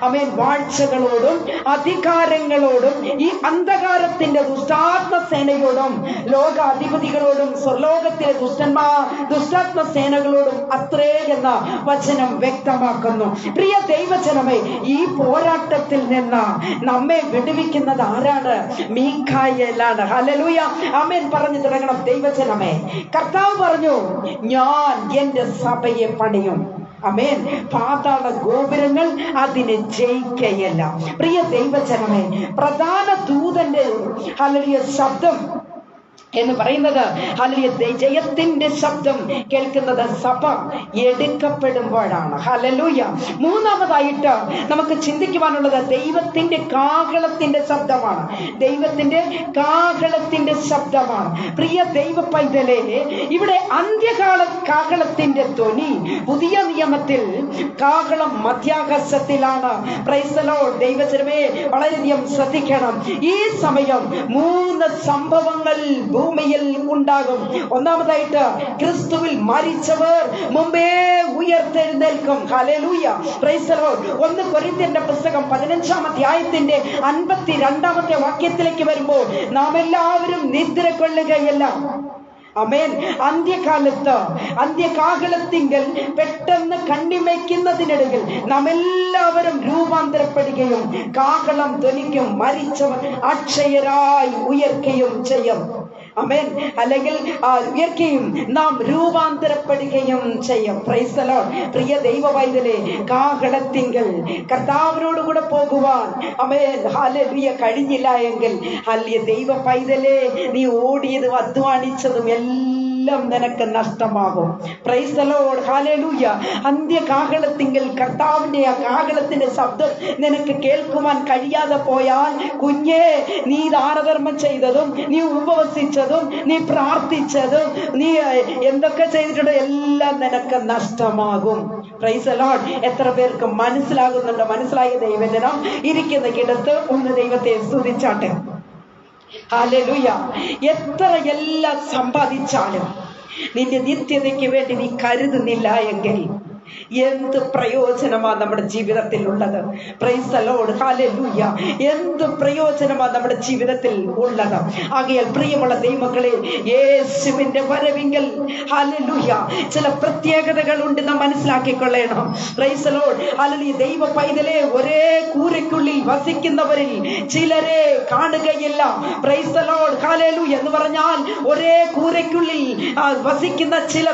ആമേൻ വാഴ്ചകളോടും അധികാരങ്ങളോടും ഈ അന്ധകാരത്തിന്റെ ദുഷ്ടാത്മ സേനയോടും ലോകാധിപതികളോടും സ്വർലോകത്തിലെ ദുഷ്ടാത്മ സേനകളോടും അത്രേ എന്ന വചനം വ്യക്തമാക്കുന്നു. പ്രിയ ദൈവജനമേ, ഈ പോരാട്ടത്തിൽ നിന്ന് നമ്മെ വിടുവിക്കുന്നത് ആരാണ്? മീഖായേലാണ്. ഹല്ലേലൂയ. ആമേൻ പറഞ്ഞു തുടങ്ങണം ദൈവജനമേ. കർത്താവ് പറഞ്ഞു, ഞാൻ എന്റെ സഭയെ പണിയും. ആമേൻ. പാതാള ഗോപുരങ്ങൾ അതിനെ ജയിക്കയല്ല. പ്രിയ ദൈവജനമേ, പ്രധാന ദൂതന്റെ ഹല്ലേലൂയ ശബ്ദം എന്ന് പറയുന്നത് ഹല്ലേലൂയ ജയത്തിന്റെ ശബ്ദം കേൾക്കുന്നത് സഭ എടുക്കപ്പെടുമ്പോഴാണ്. ഹല്ലേലൂയ. മൂന്നാമതായിട്ട് നമുക്ക് ചിന്തിക്കുവാനുള്ളത് ദൈവത്തിന്റെ കാഹളത്തിന്റെ ശബ്ദമാണ്. ദൈവത്തിന്റെ കാഹളത്തിന്റെ ശബ്ദമാണ്. പ്രിയ ദൈവ പൈതലേ, ഇവിടെ അന്ത്യകാല കാഹളത്തിന്റെ ധ്വനി പുതിയ നിയമത്തിൽ കാഹളം മധ്യാകാശത്തിലാണ്. Price the Lord. ദൈവജനമേ, വളരെയധികം ശ്രദ്ധിക്കണം. ഈ സമയം 3 സംഭവങ്ങൾ ഭൂമിയിൽ ഉണ്ടാകും. ഒന്നാമതായിട്ട് ക്രിസ്തുവിൽ മരിച്ചവർ മുമ്പേ ഉയർത്തെഴുന്നേൽക്കും. ഹല്ലേലൂയ, പ്രൈസ് ദി ലോർഡ്. 1 കൊരിന്ത്യരുടെ പുസ്തകം 15-ാം അധ്യായത്തിന്റെ 52-ാമത്തെ വാക്യത്തിലേക്ക് വരുമ്പോൾ നാം എല്ലാവരും നിദ്ര കൊള്ളുകയല്ല. ആമേൻ. അന്ത്യകാഹളത്തിങ്കൽ പെട്ടെന്ന് കണ്ണിമയ്ക്കുന്നതിനിടയിൽ നാം എല്ലാവരും രൂപാന്തരപ്പെടുകയും കാഹളം ധ്വനിക്കും, മരിച്ചവർ അക്ഷയരായി ഉയർക്കുകയും ചെയ്യും. ആമേൻ. അല്ലെങ്കിൽ ഉയർക്കുകയും നാം രൂപാന്തരപ്പെടുകയും ചെയ്യും. Praise the Lord. പ്രിയ ദൈവവൈതലേ, കാഹളത്തിങ്കൽ കർത്താവിനോടുകൂടെ പോകുവാൻ ആമേൻ ഹല്ലേലൂയ കഴിഞ്ഞില്ല എങ്കിൽ ഹല്ലേലൂയ ദൈവ പൈതലേ, നീ ഓടിയതും അധ്വാനിച്ചതും എല്ലാം നിനക്ക് നഷ്ടമാകും. Price the Lord. ഹല്ലേലൂയ. അന്ത്യകാഹളത്തിങ്കൽ കർത്താവിന്റെ ആ കാഹളത്തിന്റെ ശബ്ദം നിനക്ക് കേൾക്കുവാൻ കഴിയാതെ പോയാൽ കുഞ്ഞേ, നീ ദാനധർമ്മം ചെയ്തതും നീ ഉപവസിച്ചതും നീ പ്രാർത്ഥിച്ചതും നീ എന്തൊക്കെ ചെയ്തിട്ടുണ്ടോ എല്ലാം നിനക്ക് നഷ്ടമാകും. Price the Lord. എത്ര പേർക്ക് മനസ്സിലാകുന്നുണ്ടോ? മനസ്സിലായ ദൈവജനം ഇരിക്കുന്ന കിടത്ത് ഒന്ന് ദൈവത്തെ സ്തുതിച്ചാട്ടെ. ഹല്ലേലൂയ. എത്ര എല്ലാം സമ്പാദിച്ചാലും നിന്റെ നിത്യതയ്ക്ക് വേണ്ടി നീ കരുതുന്നില്ല എങ്കിൽ എന്ത് പ്രയോജനമാണ് നമ്മുടെ ജീവിതത്തിൽ ഉള്ളത്? Price the Lord. ഹല്ലേലൂയ. എന്ത് പ്രയോജനമാണ് നമ്മുടെ ജീവിതത്തിൽ ഉള്ളത്? ആകയാൽ പ്രിയമുള്ള ദൈവമക്കളെ, യേശുവിന്റെ വരവിങ്കൽ ഹല്ലേലൂയ ചില പ്രത്യേകതകൾ ഉണ്ട്, നാം മനസ്സിലാക്കിക്കൊള്ളണം. Praise the Lord. ഹല്ലേലൂയ. ദൈവ പൈതലേ, ഒരേ കൂരയ്ക്കുള്ളിൽ വസിക്കുന്നവരിൽ ചിലരെ കാണുകയില്ല. Praise the Lord. ഹല്ലേലൂയ. എന്ന് പറഞ്ഞാൽ ഒരേ കൂരയ്ക്കുള്ളിൽ വസിക്കുന്ന ചില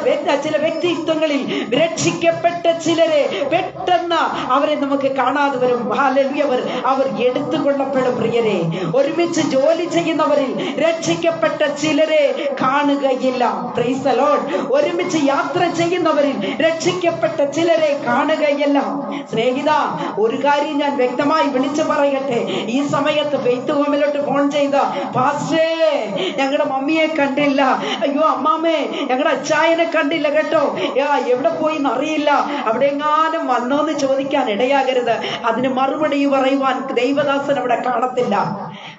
വ്യക്തിത്വങ്ങളിൽ രക്ഷിക്കപ്പെട്ട ചിലരെ പെട്ടെന്ന് അവരെ നമുക്ക് കാണാതെ വരും. ഹല്ലേലൂയ. അവർ എടുത്തുകൊള്ളപ്പെടും. പ്രിയരെ, ഒരുമിച്ച് ജോലി ചെയ്യുന്നവരിൽ രക്ഷിക്കപ്പെട്ട ചിലരെ കാണുകയില്ല. Praise the Lord. ഒരുമിച്ച് യാത്ര ചെയ്യുന്നവരിൽ രക്ഷിക്കപ്പെട്ട ചിലരെ കാണുകയില്ല. സ്നേഹിത, ഒരു കാര്യം ഞാൻ വ്യക്തമായി വിളിച്ചു പറയട്ടെ. ഈ സമയത്ത് ഫെയ്ത്ത് ഹോമിലോട്ട് ഫോൺ ചെയ്ത പാസ്റ്റേ, ഞങ്ങളുടെ മമ്മിയെ കണ്ടില്ല, അയ്യോ അമ്മാമ്മേ ഞങ്ങളുടെ അച്ചായനെ കണ്ടില്ല കേട്ടോ, എവിടെ പോയി എന്നറിയില്ല, അവിടെ എങ്ങാനും വന്നോന്ന് ചോദിക്കാൻ ഇടയാകരുത്. അതിന് മറുപടി പറയുവാൻ ദൈവദാസൻ അവിടെ കാണത്തില്ല.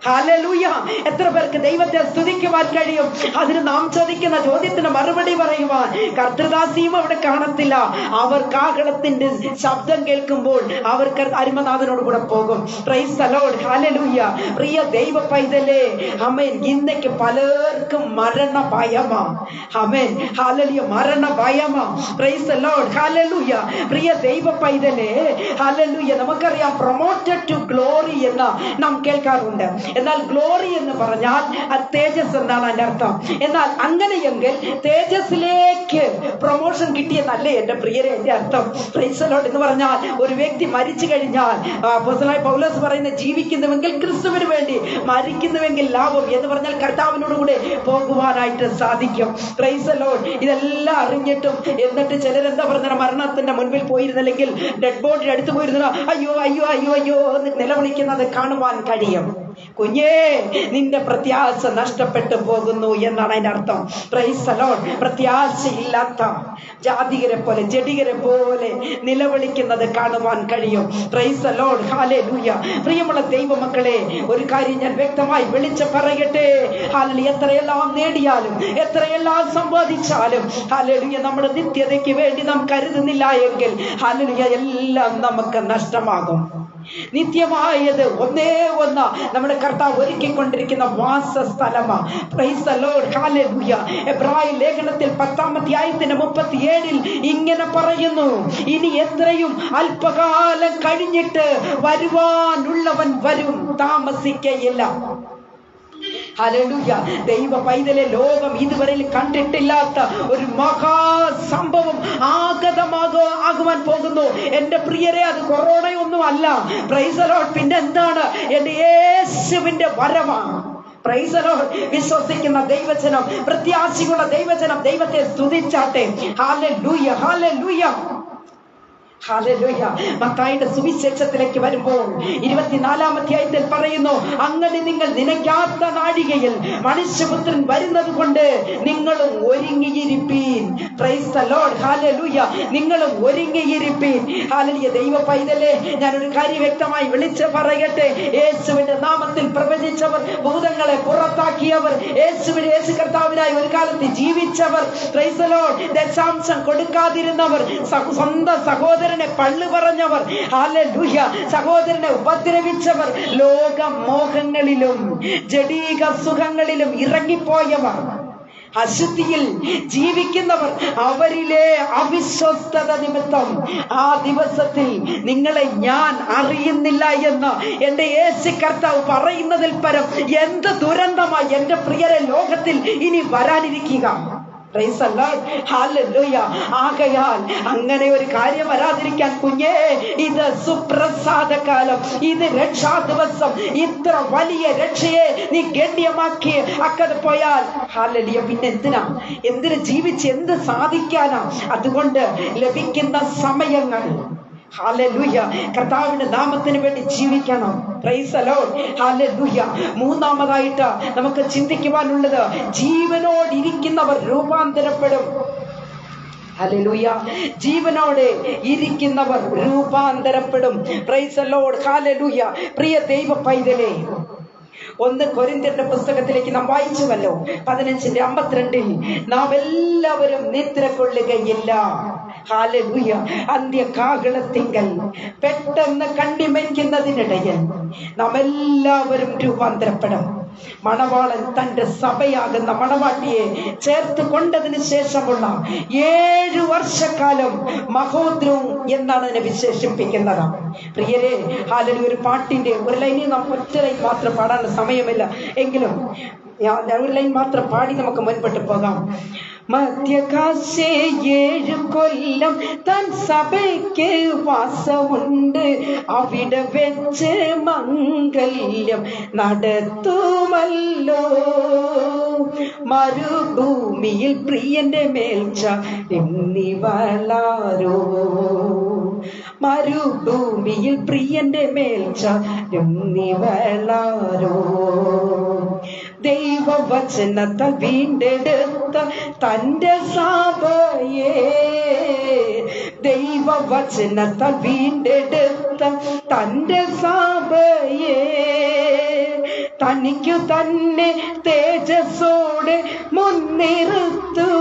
ഹല്ലേലൂയ. എത്ര പേർക്ക് ദൈവത്തെ സ്തുതിക്കുവാൻ കഴിയും? അതിന് നാം ചോദിക്കുന്ന ചോദ്യത്തിന് മറുപടി പറയുവാൻ കർത്തൃദാസിയും അവിടെ കാണത്തില്ല. അവർ കാഹളത്തിന്റെ ശബ്ദം കേൾക്കുമ്പോൾ അവർക്ക് അരുമനാഥനോട് കൂടെ പോകും. Price the Lord. ഹല്ലേലൂയ. പ്രിയ ദൈവ പൈതലേ, ആമേൻ. ഇന്നേക്ക് പലർക്കും മരണ ഭയമാ. ആമേൻ. ഹല്ലേലൂയ. മരണ ഭയമാ. Praise the Lord. ഹല്ലേലൂയ. പ്രിയ ദൈവ പൈതലേ, ഹല്ലേലൂയ. നമുക്കറിയാം പ്രൊമോട്ടഡ് ടു ഗ്ലോറി എന്ന് നാം കേൾക്കാറുണ്ട്. എന്നാൽ ഗ്ലോറി എന്ന് പറഞ്ഞാൽ തേജസ് എന്നാണ് അതിന്റെ അർത്ഥം. എന്നാൽ അങ്ങനെയെങ്കിൽ തേജസ്സിലേക്ക് പ്രൊമോഷൻ കിട്ടിയെന്നല്ലേ എന്റെ പ്രിയരെ എന്റെ അർത്ഥം. Praise the Lord. എന്ന് പറഞ്ഞാൽ ഒരു വ്യക്തി മരിച്ചു കഴിഞ്ഞാൽ അപ്പോസ്തലനായ പൗലോസ് പറയുന്ന ജീവിക്കുന്നുവെങ്കിൽ ക്രിസ്തുവിന് വേണ്ടി, മരിക്കുന്നുവെങ്കിൽ ലാഭം എന്ന് പറഞ്ഞാൽ കർത്താവിനോട് കൂടെ പോകുവാനായിട്ട് സാധിക്കും. Price the Lord. ഇതെല്ലാം അറിഞ്ഞിട്ടും എന്നിട്ട് ചിലരെന്താ പറഞ്ഞ മരണത്തിന്റെ മുൻപിൽ പോയിരുന്നില്ലെങ്കിൽ, ഡെഡ് ബോഡി അടുത്ത് പോയിരുന്നില്ല, അയ്യോ അയ്യോ അയ്യോ അയ്യോ എന്ന് നിലവിളിക്കുന്നത് കാണുവാൻ കഴിയും. കുഞ്ഞേ, നിന്റെ പ്രത്യാശ നഷ്ടപ്പെട്ടു പോകുന്നു എന്നാണ് അതിന്റെ അർത്ഥം. Praise the Lord. പ്രത്യാശയില്ലാത്ത ജാതികരെ പോലെ ജഡികരെ പോലെ നിലവിളിക്കുന്നത് കാണുവാൻ കഴിയും. Praise the Lord. ഹല്ലേലൂയ. പ്രിയമുള്ള ദൈവമക്കളെ, ഒരു കാര്യം ഞാൻ വ്യക്തമായി വിളിച്ചു പറയട്ടെ. ഹല്ലേലൂയ. എത്രയെല്ലാം നേടിയാലും എത്രയെല്ലാം സമ്പാദിച്ചാലും ഹല്ലേലൂയ നമ്മുടെ നിത്യതയ്ക്ക് വേണ്ടി നാം കരുതുന്നില്ല എങ്കിൽ ഹല്ലേലൂയ എല്ലാം നമുക്ക് നഷ്ടമാകും. നിത്യമായത് ഒന്നേ ഒന്ന് നമ്മുടെ കർത്താവ് ഒരുക്കിക്കൊണ്ടിരിക്കുന്ന വാസസ്ഥലമാണ്. Praise the Lord. ഹല്ലേലൂയ. എബ്രായ ലേഖനത്തിൽ 10-ാം അധ്യായത്തിന്റെ 37-ൽ ഇങ്ങനെ പറയുന്നു, ഇനി എത്രയും അല്പകാലം കഴിഞ്ഞിട്ട് വരുവാനുള്ളവൻ വരും, താമസിക്കയില്ല. ഹല്ലേലൂയ. ദൈവ പൈതലെ, ലോകം ഇതുവരെ കണ്ടിട്ടില്ലാത്ത ഒരു മഹാസംഭവം ആകുവാൻ പോകുന്നു. എന്റെ പ്രിയരെ, അത് കൊറോണയൊന്നും അല്ല. Praise the Lord. പിന്നെ എന്താണ്? എന്റെ യേശുവിന്റെ വരവാണ്. Praise the Lord. വിശ്വസിക്കുന്ന ദൈവജനം, പ്രത്യാശയുള്ള ദൈവജനം ദൈവത്തെ സ്തുതിച്ചാട്ടെ. ഹല്ലേലൂയ. ഹല്ലേലൂയ. ഹല്ലേലൂയ. മത്തായിയുടെ സുവിശേഷത്തിലേക്ക് വരുമ്പോൾ 24-ാം അധ്യായത്തിൽ പറയുന്നു, അങ്ങനെ നിങ്ങൾ നനയ്ക്കാത്ത നാഴികയിൽ മനുഷ്യപുത്രൻ വരുന്നത് കൊണ്ട് നിങ്ങളും ഒരുങ്ങിയിരിപ്പീൻ. Praise the Lord. ഹല്ലേലൂയ. നിങ്ങളും ഒരുങ്ങിയിരിപ്പീൻ. ഹല്ലേലൂയ. ദൈവ പൈതലേ, ഞാനൊരു കാര്യം വ്യക്തമായി വിളിച്ച് പറയട്ടെ. യേശുവിന്റെ നാമത്തിൽ പ്രവചിച്ചവർ, ഭൂതങ്ങളെ പുറത്താക്കിയവർ, യേശു കർത്താവിനായി ഒരു കാലത്ത് ജീവിച്ചവർ, പ്രൈസ് ദി ലോർഡ്, ദശാംശം കൊടുക്കാതിരുന്നവർ, സ്വന്തം സഹോദരനെ പള്ളു പറഞ്ഞവർ, ഹല്ലേലൂയ, സഹോദരനെ ഉപദ്രവിച്ചവർ, ലോക മോഹങ്ങളിലും ജഡീക സുഖങ്ങളിലും ഇറങ്ങിപ്പോയവർ, അശുദ്ധിയിൽ ജീവിക്കുന്നവർ, അവരിലെ അവിശ്വസ്തത നിമിത്തം ആ ദിവസത്തിൽ നിങ്ങളെ ഞാൻ അറിയുന്നില്ല എന്ന് എന്റെ യേശു കർത്താവ് പറയുന്നതിൽ പരം എന്ത് ദുരന്തമായി എന്റെ പ്രിയരെ ലോകത്തിൽ ഇനി വരാനിരിക്കുക. Praise the Lord. ഹല്ലേലൂയ. ആകയാൽ അങ്ങനെ ഒരു കാര്യം വരാതിരിക്കാൻ കുഞ്ഞേ, ഇത് സുപ്രസാദ കാലം, ഇത് രക്ഷാ ദിവസം. ഇത്ര വലിയ രക്ഷയെ നീ ഗണ്യമാക്കി അക്കത് പോയാൽ ഹല്ലേലൂയ, പിന്നെ എന്തിനാ ജീവിച്ച് എന്ത് സാധിക്കാനാ? അതുകൊണ്ട് ലഭിക്കുന്ന സമയങ്ങൾ ഹല്ലേലൂയ കർത്താവിന്റെ നാമത്തിന് വേണ്ടി ജീവിക്കണം. Praise the Lord. ഹല്ലേലൂയ. മൂന്നാമതായിട്ട് നമുക്ക് ചിന്തിക്കുവാനുള്ളത്, ജീവനോടിരിക്കുന്നവർ രൂപാന്തരപ്പെടും. ഹല്ലേലൂയ. ജീവനോടെ ഇരിക്കുന്നവർ രൂപാന്തരപ്പെടും. Praise the Lord. ഹല്ലേലൂയ. പ്രിയ ദൈവ പൈതലേ, 1 കൊരിന്ത്യരുടെ പുസ്തകത്തിലേക്ക് നാം വായിച്ചുവല്ലോ, 15:52, നാം എല്ലാവരും നിദ്ര കൊള്ളുകയില്ല. ഹല്ലേലൂയ. അന്ത്യകാഹളത്തിങ്കൽ പെട്ടെന്ന് കണ്ണിമയ്ക്കുന്നതിനിടയിൽ നാം എല്ലാവരും രൂപാന്തരപ്പെടും. മണവാളൻ തന്റെ സഭയാകുന്ന മണവാട്ടിയെ ചേർത്ത് കൊണ്ടതിന് ശേഷമുള്ള 7 വർഷക്കാലം മഹോദ്രവും എന്നാണ് അതിനെ വിശേഷിപ്പിക്കുന്നത്. പ്രിയരെ, ഹല്ലേലൂയ, ഒരു പാട്ടിന്റെ ഒരു ലൈനിൽ നാം ഒറ്റ ലൈൻ മാത്രം പാടാൻ സമയമില്ല, എങ്കിലും ഒരു ലൈൻ മാത്രം പാടി നമുക്ക് മുൻപോട്ട് പോകാം. മധ്യകാശേ 7 കൊല്ലം തൻ സഭയ്ക്ക് വാസമുണ്ട്, അവിടെ വെച്ച് മംഗല്യം നടത്തുമല്ലോ. മരുഭൂമിയിൽ പ്രിയന്റെ മേൽച്ച എന്നിവളാരോ, മരുഭൂമിയിൽ പ്രിയന്റെ മേൽച്ച എന്നിവളാരോ. ദൈവവചനത്താൽ വീണ്ടെടുത്ത തന്റെ സഭയെ, ദൈവവചനത്താൽ വീണ്ടെടുത്ത തന്റെ സഭയെ തനിക്കു തന്നെ തേജസ്സോടെ മുൻനിർത്തുവാൻ,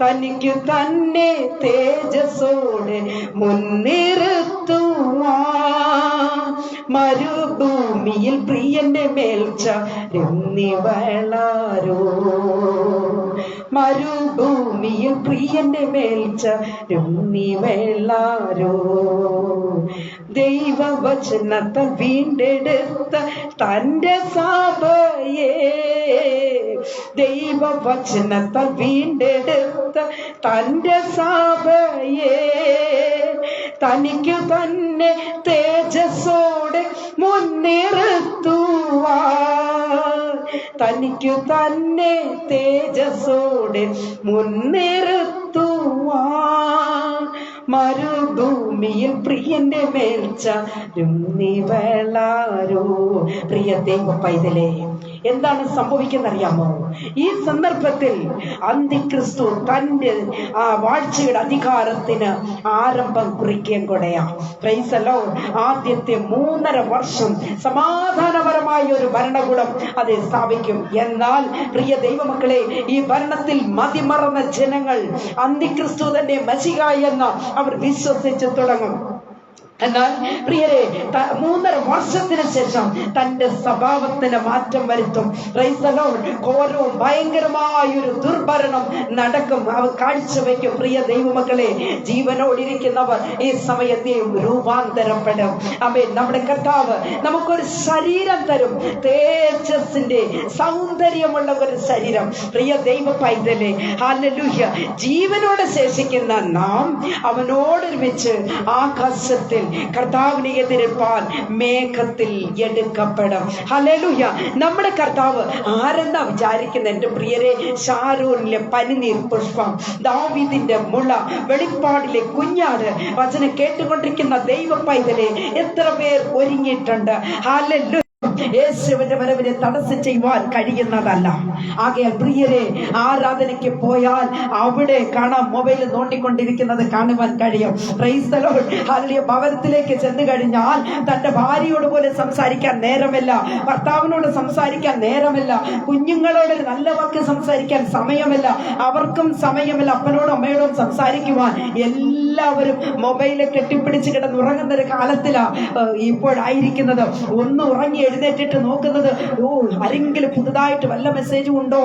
തനിക്കു തന്നെ തേജസ്സോടെ മുൻനിർത്തുവാൻ. മരുഭൂമിയിൽ പ്രിയന്റെ മേൽച്ച എന്നിവളാരോ, മരുഭൂമിയിൽ പ്രിയന്റെ മേൽച്ച എന്നിവളാരോ. ദൈവവചനത്താൽ വീണ്ടെടുത്ത തന്റെ സഭയെ, ദൈവവചനത്താൽ വീണ്ടെടുത്ത തന്റെ സഭയെ തനിക്കു തന്നെ തേജസ്സോടെ മുൻനിർത്തുവാൻ, തനിക്കു തന്നെ തേജസ്സോടെ മുൻനിർത്തുവാൻ. മരുഭൂമിയിൽ പ്രിയന്റെ മേൽച്ച എന്നിവളാരോ. പ്രിയ ദൈവ പൈതലേ, എന്താണ് സംഭവിക്കുന്നറിയാമോ? ഈ സന്ദർഭത്തിൽ അന്തിക്രിസ്തു തന്റെ ആ വാഴ്ചയുടെ അധികാരത്തിന് ആരംഭം കുറിക്കുകയും കൂടെയാ. Praise the Lord. ആദ്യത്തെ 3.5 വർഷം സമാധാനപരമായ ഒരു ഭരണകൂടം അത് സ്ഥാപിക്കും. എന്നാൽ പ്രിയ ദൈവമക്കളെ, ഈ ഭരണത്തിൽ മതിമറന്ന ജനങ്ങൾ അന്തിക്രിസ്തു തന്നെ മശിഹ എന്ന് അവർ വിശ്വസിച്ചു തുടങ്ങും. എന്നാൽ പ്രിയരെ, 3.5 വർഷത്തിന് ശേഷം തന്റെ സ്വഭാവത്തിന് മാറ്റം വരുത്തും. Praise the Lord. ഘോരവും ഭയങ്കരമായൊരു ദുർഭരണം നടക്കും, അവർ കാഴ്ചവെക്കും. പ്രിയ ദൈവമക്കളെ, ജീവനോടിരിക്കുന്നവർ ഈ സമയത്തെ രൂപാന്തരപ്പെടും. ആമേൻ. നമ്മുടെ കർത്താവ് നമുക്കൊരു ശരീരം തരും, തേജസ്സിന്റെ സൗന്ദര്യമുള്ള ഒരു ശരീരം. പ്രിയ ദൈവ പൈതലേ, ഹല്ലേലൂയ, ജീവനോടെ ശേഷിക്കുന്ന നാം അവനോടൊരുമിച്ച് ആകാശത്തിൽ കർത്താവിനെ എതിരേൽപ്പാൻ മേഘത്തിൽ എടുക്കപ്പെടും. ഹല്ലേലൂയ. നമ്മുടെ കർത്താവ് ആരെന്നാ വിചാരിക്കുന്നത്? എന്റെ പ്രിയരെ, ഷാരോനിലെ പനിനീർ പുഷ്പം, ദാവീദിന്റെ മുള, വെളിപ്പാടിലെ കുഞ്ഞാട്. വചനം കേട്ടുകൊണ്ടിരിക്കുന്ന ദൈവ പൈതലെ, എത്ര പേർ ഒരുങ്ങിയിട്ടുണ്ട്? ഹല്ലേലൂയ. യേശുവിന്റെ വരവിനെ തടസ്സം ചെയ്യുവാൻ കഴിയുന്നതല്ല. ആകയാൽ പ്രിയരെ, ആരാധനയ്ക്ക് പോയാൽ അവിടെ കാണാം മൊബൈൽ നോണ്ടിക്കൊണ്ടിരിക്കുന്നത് കാണുവാൻ കഴിയും. Praise the Lord. ഹല്ലേലൂയ. ഭവനത്തിലേക്ക് ചെന്ന് കഴിഞ്ഞാൽ തന്റെ ഭാര്യയോട് പോലും സംസാരിക്കാൻ നേരമില്ല, ഭർത്താവിനോട് സംസാരിക്കാൻ നേരമില്ല, കുഞ്ഞുങ്ങളോട് നല്ല വാക്ക് സംസാരിക്കാൻ സമയമില്ല, അവർക്കും സമയമില്ല അപ്പനോടും അമ്മയോടും സംസാരിക്കുവാൻ. എല്ലാവരും മൊബൈലിൽ കെട്ടിപ്പിടിച്ച് കിടന്നുറങ്ങുന്ന ഒരു കാലത്തിലാ ഇപ്പോഴായിരിക്കുന്നത്. ഒന്ന് ഉറങ്ങി എഴുന്നേറ്റിട്ട് നോക്കുന്നത്, ആരെങ്കിലും പുതുതായിട്ട് വല്ല മെസ്സേജും ഉണ്ടോ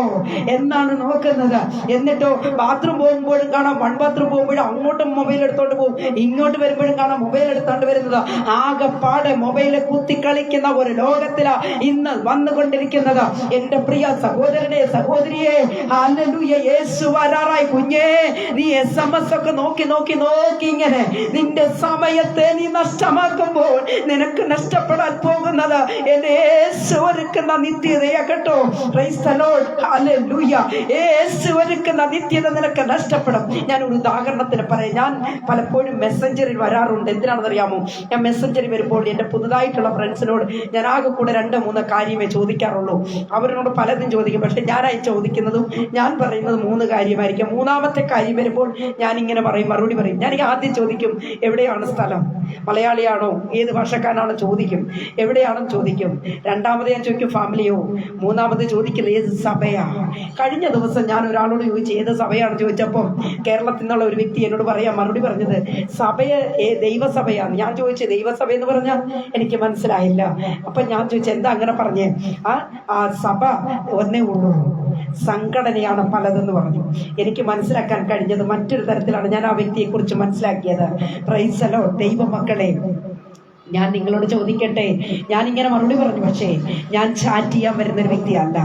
എന്നാണ് നോക്കുന്നത്. എന്നിട്ടോ ബാത്റൂം പോകുമ്പോഴും കാണാം, ബാത്റൂം പോകുമ്പോഴും അങ്ങോട്ടും മൊബൈൽ എടുത്തോണ്ട് പോകും, ഇങ്ങോട്ട് വരുമ്പോഴും കാണാം മൊബൈൽ എടുത്തോണ്ട് വരുന്നത്. ആകെപ്പാടെ മൊബൈല് കുത്തിക്കളിക്കുന്ന ഒരു ലോകത്തിലാ ഇന്ന് വന്നുകൊണ്ടിരിക്കുന്നത്. എന്റെ പ്രിയ സഹോദരനെ, സഹോദരിയെ, ഹല്ലേലൂയ, യേശു വരാറായി. കുഞ്ഞേ, നീ SMS ഒക്കെ നോക്കി നോക്കി നോക്കി ഇങ്ങനെ നിന്റെ സമയത്തെ നീ നഷ്ടമാക്കുമ്പോൾ നിനക്ക് നഷ്ടപ്പെടാൻ പോകുന്നത് എന്റെ യേശു ഒരുക്കുന്ന നിത്യതയെ കേട്ടോ. Price the Lord. ഹല്ലേലൂയ. യേശു ഒരുക്കുന്ന നിത്യത നിനക്ക് നഷ്ടപ്പെടും. ഞാൻ ഒരു ഉദാഹരണത്തിന് പറയാം. ഞാൻ പലപ്പോഴും മെസ്സഞ്ചറിൽ വരാറുണ്ട്. എന്തിനാണെന്നറിയാമോ? ഞാൻ മെസ്സഞ്ചറിൽ വരുമ്പോൾ എന്റെ പുതുതായിട്ടുള്ള ഫ്രണ്ട്സിനോട് ഞാൻ ആകെ കൂടെ 2-3 കാര്യമേ ചോദിക്കാറുള്ളൂ. അവരോട് പലതും ചോദിക്കും, പക്ഷെ ഞാനായി ചോദിക്കുന്നതും ഞാൻ പറയുന്നത് 3 കാര്യമായിരിക്കും. 3ാമത്തെ കാര്യം വരുമ്പോൾ ഞാൻ ഇങ്ങനെ പറയും, മറുപടി പറയും. ഞാൻ ആദ്യം ചോദിക്കും, എവിടെയാണ് സ്ഥലം, മലയാളിയാണോ, ഏത് ഭാഷക്കാരനാണോ ചോദിക്കും, എവിടെയാണെന്ന് ചോദിക്കും. 2ാമത് ഞാൻ ചോദിക്കും ഫാമിലിയോ. 3ാമത് ചോദിക്കുന്നത് ഏത് സഭയാ. കഴിഞ്ഞ ദിവസം ഞാൻ ഒരാളോട് ചോദിച്ചു ഏത് സഭയാണ് ചോദിച്ചപ്പോൾ കേരളത്തിൽ നിന്നുള്ള ഒരു വ്യക്തി എന്നോട് മറുപടി പറഞ്ഞത് സഭയെ ദൈവസഭയാണ്. ഞാൻ ചോദിച്ചു ദൈവസഭ എന്ന് പറഞ്ഞാൽ എനിക്ക് മനസ്സിലായില്ല. അപ്പൊ ഞാൻ ചോദിച്ചു എന്താ അങ്ങനെ പറഞ്ഞേ? ആ സഭ ഒന്നേ ഉള്ളൂ, സംഘടനയാണ് പലതെന്ന് പറഞ്ഞു. എനിക്ക് മനസ്സിലാക്കാൻ കഴിഞ്ഞത് മറ്റൊരു തരത്തിലാണ്. ഞാൻ ആ വ്യക്തിയെ കുറിച്ച് മനസ്സിലാക്കിയത്. Price the Lord. ദൈവമക്കളെ, ഞാൻ നിങ്ങളോട് ചോദിക്കട്ടെ, ഞാനിങ്ങനെ മറുപടി പറഞ്ഞു, പക്ഷേ ഞാൻ ചാറ്റ് ചെയ്യാൻ വരുന്നൊരു വ്യക്തിയല്ല.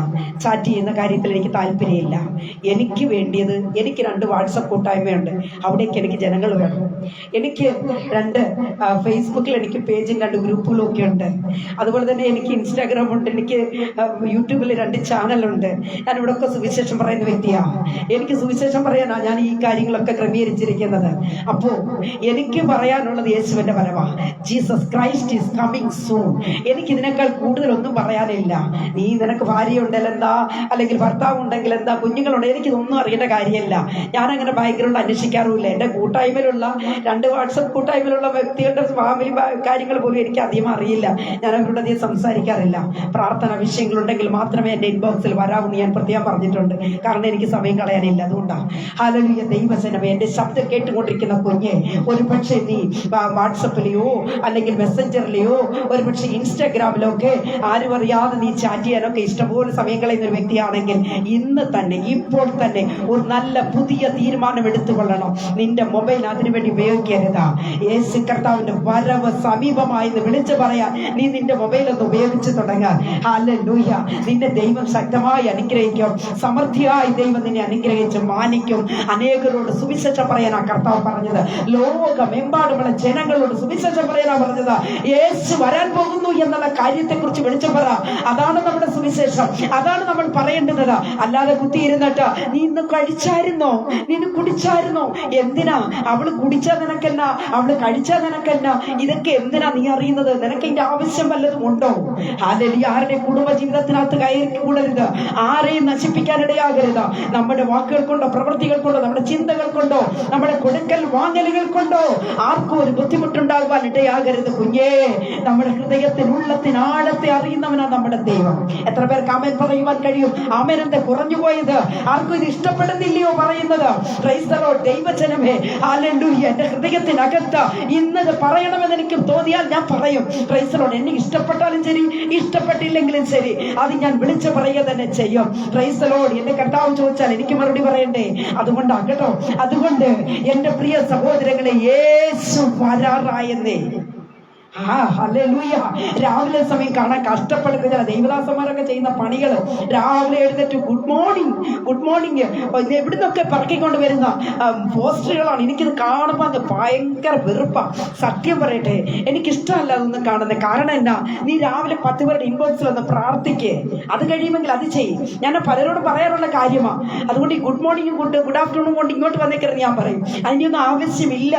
ചാറ്റ് ചെയ്യുന്ന കാര്യത്തിൽ എനിക്ക് താല്പര്യമില്ല. എനിക്ക് വേണ്ടിയത്, എനിക്ക് 2 വാട്സപ്പ് കൂട്ടായ്മയുണ്ട്, അവിടേക്ക് എനിക്ക് ജനങ്ങൾ വേണം. എനിക്ക് 2 ഫേസ്ബുക്കിൽ എനിക്ക് പേജും 2 ഗ്രൂപ്പുകളും ഒക്കെ ഉണ്ട്. അതുപോലെ തന്നെ എനിക്ക് ഇൻസ്റ്റാഗ്രാം ഉണ്ട്, എനിക്ക് യൂട്യൂബിൽ 2 ചാനലുണ്ട്. ഞാൻ ഇവിടെ ഒക്കെ സുവിശേഷം പറയുന്ന വ്യക്തിയാണ്. എനിക്ക് സുവിശേഷം പറയാനാണ് ഞാൻ ഈ കാര്യങ്ങളൊക്കെ ക്രമീകരിച്ചിരിക്കുന്നത്. അപ്പോൾ എനിക്ക് പറയാനുള്ളത് യേശുവിന്റെ വരവാ. Jesus Christ is coming soon. എനിക്ക് ഇതിനേക്കാൾ കൂടുതലൊന്നും പറയാനില്ല. നിനക്ക് ഭാര്യയുണ്ടെങ്കിൽ എന്താ, അല്ലെങ്കിൽ ഭർത്താവ് ഉണ്ടെങ്കിൽ എന്താ, കുഞ്ഞുങ്ങളുണ്ട്, എനിക്കിതൊന്നും അറിയേണ്ട കാര്യമില്ല. ഞാനങ്ങനെ ഭയങ്കരമുള്ള അന്വേഷിക്കാറുമില്ല. എൻ്റെ കൂട്ടായ്മയിലുള്ള 2 വാട്സപ്പ് കൂട്ടായ്മയിലുള്ള വ്യക്തികളുടെ ഫാമിലി കാര്യങ്ങൾ പോലും എനിക്ക് അധികം അറിയില്ല. ഞാൻ അവരോട് അധികം സംസാരിക്കാറില്ല. പ്രാർത്ഥന വിഷയങ്ങളുണ്ടെങ്കിൽ മാത്രമേ എൻ്റെ ഇൻബോക്സിൽ വരാമെന്ന് ഞാൻ പ്രത്യേകം പറഞ്ഞിട്ടുണ്ട്. കാരണം എനിക്ക് സമയം കളയാനില്ല. അതുകൊണ്ടാണ്. ഹല്ലേലൂയ. ദൈവജനമേ, എൻ്റെ ശബ്ദം കേട്ടുകൊണ്ടിരിക്കുന്ന കുഞ്ഞെ, ഒരു പക്ഷേ നീ വാട്സപ്പിലെയോ അല്ലെങ്കിൽ മെസ്സഞ്ചറിലെയോ ഒരു പക്ഷേ ഇൻസ്റ്റാഗ്രാമിലോ ഒക്കെ ആരും അറിയാതെ നീ ചാറ്റ് ചെയ്യാനൊക്കെ ഇഷ്ടംപോലെ സമയം കളയുന്ന ഒരു വ്യക്തിയാണെങ്കിൽ ഇന്ന് തന്നെ, ഇപ്പോൾ തന്നെ ഒരു നല്ല പുതിയ തീരുമാനം എടുത്തുകൊള്ളണം. നിന്റെ മൊബൈൽ അതിനുവേണ്ടി ഉപയോഗിക്കരുതാ. യേശു കർത്താവിന്റെ വരവ് സമീപമായി വിളിച്ചു പറയാൻ നീ നിന്റെ മൊബൈൽ ഒന്ന് ഉപയോഗിച്ച് തുടങ്ങാൻ. ഹല്ലേലൂയ. നിന്നെ ദൈവം ശക്തമായി അനുഗ്രഹിക്കും. സമൃദ്ധിയായി ദൈവം നിന്നെ അനുഗ്രഹിച്ച് മാനിക്കും. അനേകരോട് സുവിശേഷം പറയാനാ കർത്താവ് പറഞ്ഞത്. ലോകമെമ്പാടുമുള്ള ജനങ്ങളോട് സുവിശേഷം പറയാനാ പറഞ്ഞത്. യേശു വരാൻ പോകുന്നു എന്നുള്ള കാര്യത്തെക്കുറിച്ച് വിളിച്ചു പറ. അതാണ് നമ്മുടെ സുവിശേഷം, അതാണ് നമ്മൾ പറയേണ്ടത്. അല്ലാതെ കുത്തിയിരുന്നിട്ട് നീ ഇന്ന് കഴിച്ചായിരുന്നോ, നീ ഇന്ന് കുടിച്ചായിരുന്നോ, എന്തിനാ അവള് കുടിച്ചാ നിനക്കെന്ന, അവള് കഴിച്ചാ നിനക്കെന്ന, ഇതൊക്കെ എന്തിനാ നീ അറിയുന്നത്? നിനക്ക് ഇതിന്റെ ആവശ്യം വല്ലതും ഉണ്ടോ? ഹല്ലേലൂയ. ആരുടെ കുടുംബ ജീവിതത്തിനകത്ത് കയറി കൂടരുത്, ആരെയും നശിപ്പിക്കാനിടയാകരുത്. നമ്മുടെ വാക്കുകൾ കൊണ്ടോ പ്രവൃത്തികൾ കൊണ്ടോ നമ്മുടെ ചിന്തകൾ കൊണ്ടോ നമ്മുടെ കൊടുക്കൽ വാങ്ങലുകൾ കൊണ്ടോ ആർക്കും ഒരു ബുദ്ധിമുട്ടുണ്ടാകുവാൻ ഇടയാകരുത്. കുഞ്ഞേ, നമ്മുടെ ഹൃദയത്തിനുള്ളത്തിനാഴത്തെ അറിയുന്നവനാണ് നമ്മുടെ ദൈവം. എത്ര പേർക്ക് ആമേൻ പറയുവാൻ കഴിയും? ആമേൻ എന്താ കുറഞ്ഞു പോയത്? ആർക്കും ഇത് ഇഷ്ടപ്പെടുന്നില്ലയോ പറയുന്നത്? Price the Lord. ദൈവജനമേ, ഹല്ലേലൂയ. എന്റെ ഹൃദയത്തിനകത്ത് ഇന്നത് പറയണമെന്ന് എനിക്ക് തോന്നിയാൽ ഞാൻ പറയും. Price the Lord. എനിക്ക് ഇഷ്ടപ്പെട്ടാലും ശരി, ഇഷ്ടപ്പെട്ടില്ലെങ്കിലും ശരി, അത് ഞാൻ വിളിച്ചു പറയുക തന്നെ ചെയ്യും. Praise the Lord. എന്റെ കർത്താവ് ചോദിച്ചാൽ എനിക്ക് മറുപടി പറയണ്ടേ? അതുകൊണ്ടാണ് കേട്ടോ. അതുകൊണ്ട് എന്റെ പ്രിയ സഹോദരങ്ങളെ, യേശു വരാറായെന്നേ. ഹല്ലേലൂയ. രാവിലെ സമയം കാണാൻ കഷ്ടപ്പെടുന്ന ചില ദൈവദാസന്മാരൊക്കെ ചെയ്യുന്ന പണികൾ, രാവിലെ എഴുന്നേറ്റ് ഗുഡ് മോർണിംഗ് ഗുഡ് മോർണിംഗ് എവിടുന്നൊക്കെ പറക്കിക്കൊണ്ട് വരുന്ന പോസ്റ്ററുകളാണ്. എനിക്കിത് കാണുമ്പോൾ അത് ഭയങ്കര വെറുപ്പാണ്. സത്യം പറയട്ടെ, എനിക്കിഷ്ടമല്ല അതൊന്നും കാണുന്നത്. കാരണം എന്നാ, നീ രാവിലെ 10 പേരുടെ ഇൻബോക്സിൽ ഒന്ന് പ്രാർത്ഥിക്കേ, അത് കഴിയുമെങ്കിൽ അത് ചെയ്യും. ഞാൻ പലരോടും പറയാറുള്ള കാര്യമാണ്. അതുകൊണ്ട് ഈ ഗുഡ് മോർണിംഗും ഗുഡ് ആഫ്റ്റർനൂൺ കൊണ്ട് ഇങ്ങോട്ട് വന്നേക്കരുത് ഞാൻ പറയും. അതിൻ്റെയൊന്നും ആവശ്യമില്ല.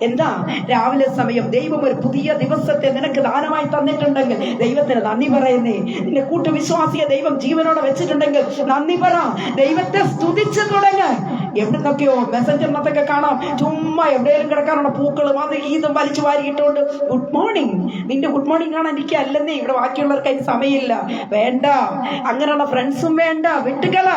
എന്താ, രാവിലെ സമയം ദൈവം ഒരു പുതിയ ദിവസം ദിവസത്തെ നിനക്ക് ദാനമായി തന്നിട്ടുണ്ടെങ്കിൽ ദൈവത്തിന് നന്ദി പറയുന്നേ. നിന്റെ കൂട്ടുവിശ്വാസിയെ ദൈവം ജീവനോടെ വെച്ചിട്ടുണ്ടെങ്കിൽ നന്ദി പറ. ദൈവത്തെ സ്തുതിച്ചു തുടങ്ങ. എവിടുന്നൊക്കെയോ മെസ്സഞ്ചറിനകത്തൊക്കെ കാണാം, ചുമ്മാ എവിടെയെങ്കിലും കിടക്കാനുള്ള പൂക്കളും അത് ഇതും വലിച്ചു വാരിയിട്ടുകൊണ്ട് ഗുഡ് മോർണിംഗ്. നിന്റെ ഗുഡ് മോർണിംഗ് കാണാൻ എനിക്ക് അല്ലെന്നേ. ഇവിടെ ബാക്കിയുള്ളവർക്ക് അതിന് സമയമില്ല. വേണ്ട, അങ്ങനെയുള്ള ഫ്രണ്ട്സും വേണ്ട, വിട്ടുകള.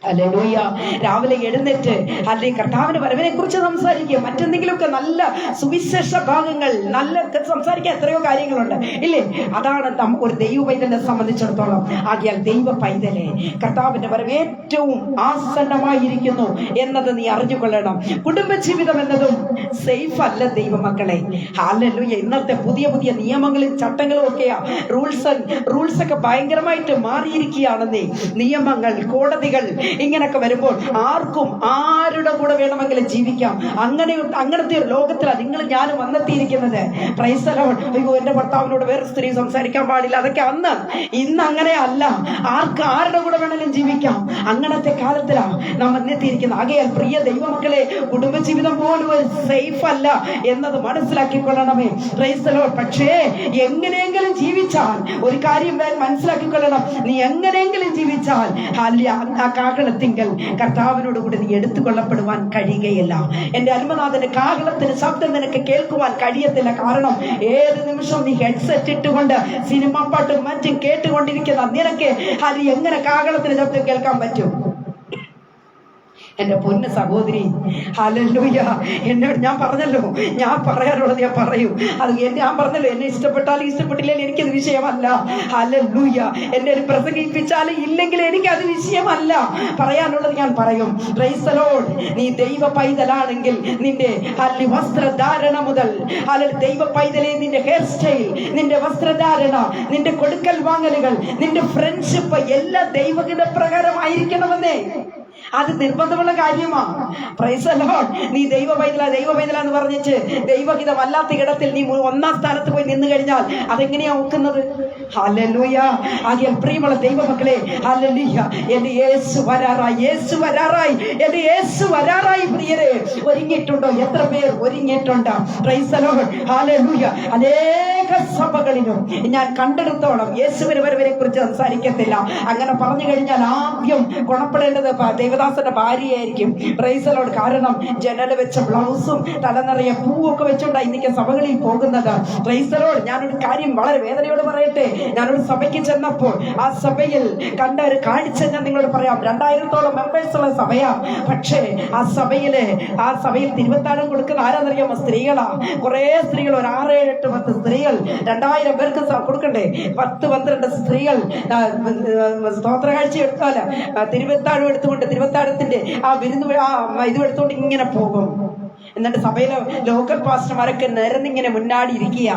ഹല്ലേലൂയ. രാവിലെ എഴുന്നേറ്റ് അല്ലെങ്കിൽ കർത്താവിന്റെ വരവിനെ കുറിച്ച് സംസാരിക്കുക. മറ്റെന്തെങ്കിലുമൊക്കെ നല്ല സുവിശേഷ ഭാഗങ്ങൾ നല്ല സംസാരിക്കാൻ എത്രയോ കാര്യങ്ങളുണ്ട് ഇല്ലേ? അതാണ് നമുക്ക് ഒരു ദൈവ പൈതലിനെ സംബന്ധിച്ചിടത്തോളം. ആകിയാൽ ദൈവ പൈതലെ, കർത്താവിന്റെ വരവ് ഏറ്റവും ആസന്നമായിരിക്കുന്നു എന്നത് നീ അറിഞ്ഞുകൊള്ളണം. കുടുംബജീവിതം എന്നതും സേഫ് അല്ല ദൈവമക്കളെ. ഹല്ലേലൂയ. ഇന്നത്തെ പുതിയ പുതിയ നിയമങ്ങളും ചട്ടങ്ങളും ഒക്കെയാ, റൂൾസ് ഒക്കെ ഭയങ്കരമായിട്ട് മാറിയിരിക്കുകയാണെന്നേ. നിയമങ്ങൾ, കോടതികൾ ഇങ്ങനൊക്കെ വരുമ്പോൾ ആർക്കും ആരുടെ കൂടെ വേണമെങ്കിലും ജീവിക്കാം. അങ്ങനത്തെ ഒരു ലോകത്തിലാണ് നിങ്ങൾ ഞാനും വന്നെത്തിയിരിക്കുന്നത്. Price the Lord. അയ്യോ, എന്റെ ഭർത്താവിനോട് വേറെ സ്ത്രീ സംസാരിക്കാൻ പാടില്ല, അതൊക്കെ അന്ന്. ഇന്ന് അങ്ങനെ അല്ല, ആർക്ക് ആരുടെ കൂടെ വേണമെങ്കിലും ജീവിക്കാം. അങ്ങനത്തെ കാലത്തിലാണ് നാം വന്നെത്തിയിരിക്കുന്നത്. ആകയാൽ പ്രിയ ദൈവമക്കളെ, കുടുംബജീവിതം പോലും സേഫ് അല്ല എന്നത് മനസ്സിലാക്കിക്കൊള്ളണമേ. Price the Lord. പക്ഷേ എങ്ങനെയെങ്കിലും ജീവിച്ചാൽ ഒരു കാര്യം മനസ്സിലാക്കിക്കൊള്ളണം, നീ എങ്ങനെയെങ്കിലും ജീവിച്ചാൽ കാഹളത്തിങ്കൽ കർത്താവിനോട് കൂടി നീ എടുത്തുകൊള്ളപ്പെടുവാൻ കഴിയുകയില്ല. എന്റെ അൽമനാഥന്റെ കാഹളത്തിന് ശബ്ദം നിനക്ക് കേൾക്കുവാൻ കഴിയത്തില്ല. കാരണം ഏത് നിമിഷവും നീ ഹെഡ്സെറ്റ് ഇട്ടുകൊണ്ട് സിനിമ പാട്ടും മറ്റും കേട്ടുകൊണ്ടിരിക്കുന്ന നിനക്ക് എങ്ങനെ കാഹളത്തിന് ശബ്ദം കേൾക്കാൻ പറ്റും? എന്റെ പൊന്ന് സഹോദരി, ഹല്ലേലൂയ. എന്നോട് ഞാൻ പറഞ്ഞല്ലോ, ഞാൻ പറയാനുള്ളത് ഞാൻ പറയും. അത് ഞാൻ പറഞ്ഞല്ലോ, എന്നെ ഇഷ്ടപ്പെട്ടാലും ഇഷ്ടപ്പെട്ടില്ലെങ്കിൽ എനിക്കത് വിഷയമല്ല. ഹല്ലേലൂയ. എന്നെ പ്രസംഗിപ്പിച്ചാലും ഇല്ലെങ്കിൽ എനിക്കത് വിഷയമല്ല. പറയാനുള്ളത് ഞാൻ പറയും. Price the Lord. നീ ദൈവ പൈതലാണെങ്കിൽ നിന്റെ വസ്ത്രധാരണ മുതൽ ദൈവ പൈതലെ, നിന്റെ ഹെയർ സ്റ്റൈൽ, നിന്റെ വസ്ത്രധാരണ, നിന്റെ കൊടുക്കൽ വാങ്ങലുകൾ, നിന്റെ ഫ്രണ്ട്ഷിപ്പ് എല്ലാം ദൈവഹിത പ്രകാരമായിരിക്കണമെന്നേ. അത് നിർബന്ധമുള്ള കാര്യമാണ്. Price the Lord. നീ ദൈവ പൈതല എന്ന് പറഞ്ഞിട്ട് ദൈവഹിതമല്ലാത്ത ഇടത്തിൽ നീ ഒന്നാം സ്ഥാനത്ത് പോയി നിന്ന് കഴിഞ്ഞാൽ അതെങ്ങനെയാ ഒക്കുന്നത്? ഹല്ലേലൂയ. ആകിയാൽ പ്രിയമുള്ള ദൈവമക്കളെ, ഹല്ലേലൂയ, എന്റെ യേശു വരാറായി, യേശു വരാറായി, എന്റെ യേശു വരാറായി. പ്രിയരെ, ഒരുങ്ങിയിട്ടുണ്ടോ? എത്ര പേർ ഒരുങ്ങിയിട്ടുണ്ട്? Praise the Lord. ഹല്ലേലൂയ. അനേക സഭകളിലും ഞാൻ കണ്ടെടുത്തോളം യേശുവിന്റെ വരവിനെ കുറിച്ച് സംസാരിക്കത്തില്ല. അങ്ങനെ പറഞ്ഞു കഴിഞ്ഞാൽ ആദ്യം ഗുണപ്പെടേണ്ടത് ദേവദാസന്റെ ഭാര്യയായിരിക്കും. Praise the Lord. കാരണം ജനൽ വെച്ച ബ്ലൗസും തലനിറയെ പൂവൊക്കെ വെച്ചോണ്ടാ ഇന്നേക്ക് സഭകളിൽ പോകുന്നത്. Price the Lord. ഞാനൊരു കാര്യം വളരെ വേദനയോട് പറയട്ടെ. ഞാനൊരു സഭയ്ക്ക് ചെന്നപ്പോൾ ആ സഭയിൽ കണ്ട ഒരു കാഴ്ച ഞാൻ നിങ്ങളോട് പറയാം. 2000-ഓളം മെമ്പേഴ്സ് ഉള്ള സഭയാ. പക്ഷേ ആ സഭയിൽ തിരുവത്താഴം കൊടുക്കുന്ന ആരാന്നറിയാമോ? സ്ത്രീകളാ. കുറെ സ്ത്രീകൾ, ഒരു 6, 7, 10 സ്ത്രീകൾ. 2000 പേർക്ക് കൊടുക്കണ്ടേ? 10-12 സ്ത്രീകൾ സ്തോത്ര കാഴ്ച എടുത്താല് തിരുവത്താഴം എടുത്തുകൊണ്ട് തിരുവത്താഴത്തിന്റെ ആ വിരുന്ന് ഇത് എടുത്തുകൊണ്ട് ഇങ്ങനെ പോകും. എന്നിട്ട് സഭയിലെ ലോക്കൽ പാസ്റ്റർമാരൊക്കെ നിരന്നിങ്ങനെ മുന്നാടി ഇരിക്കുക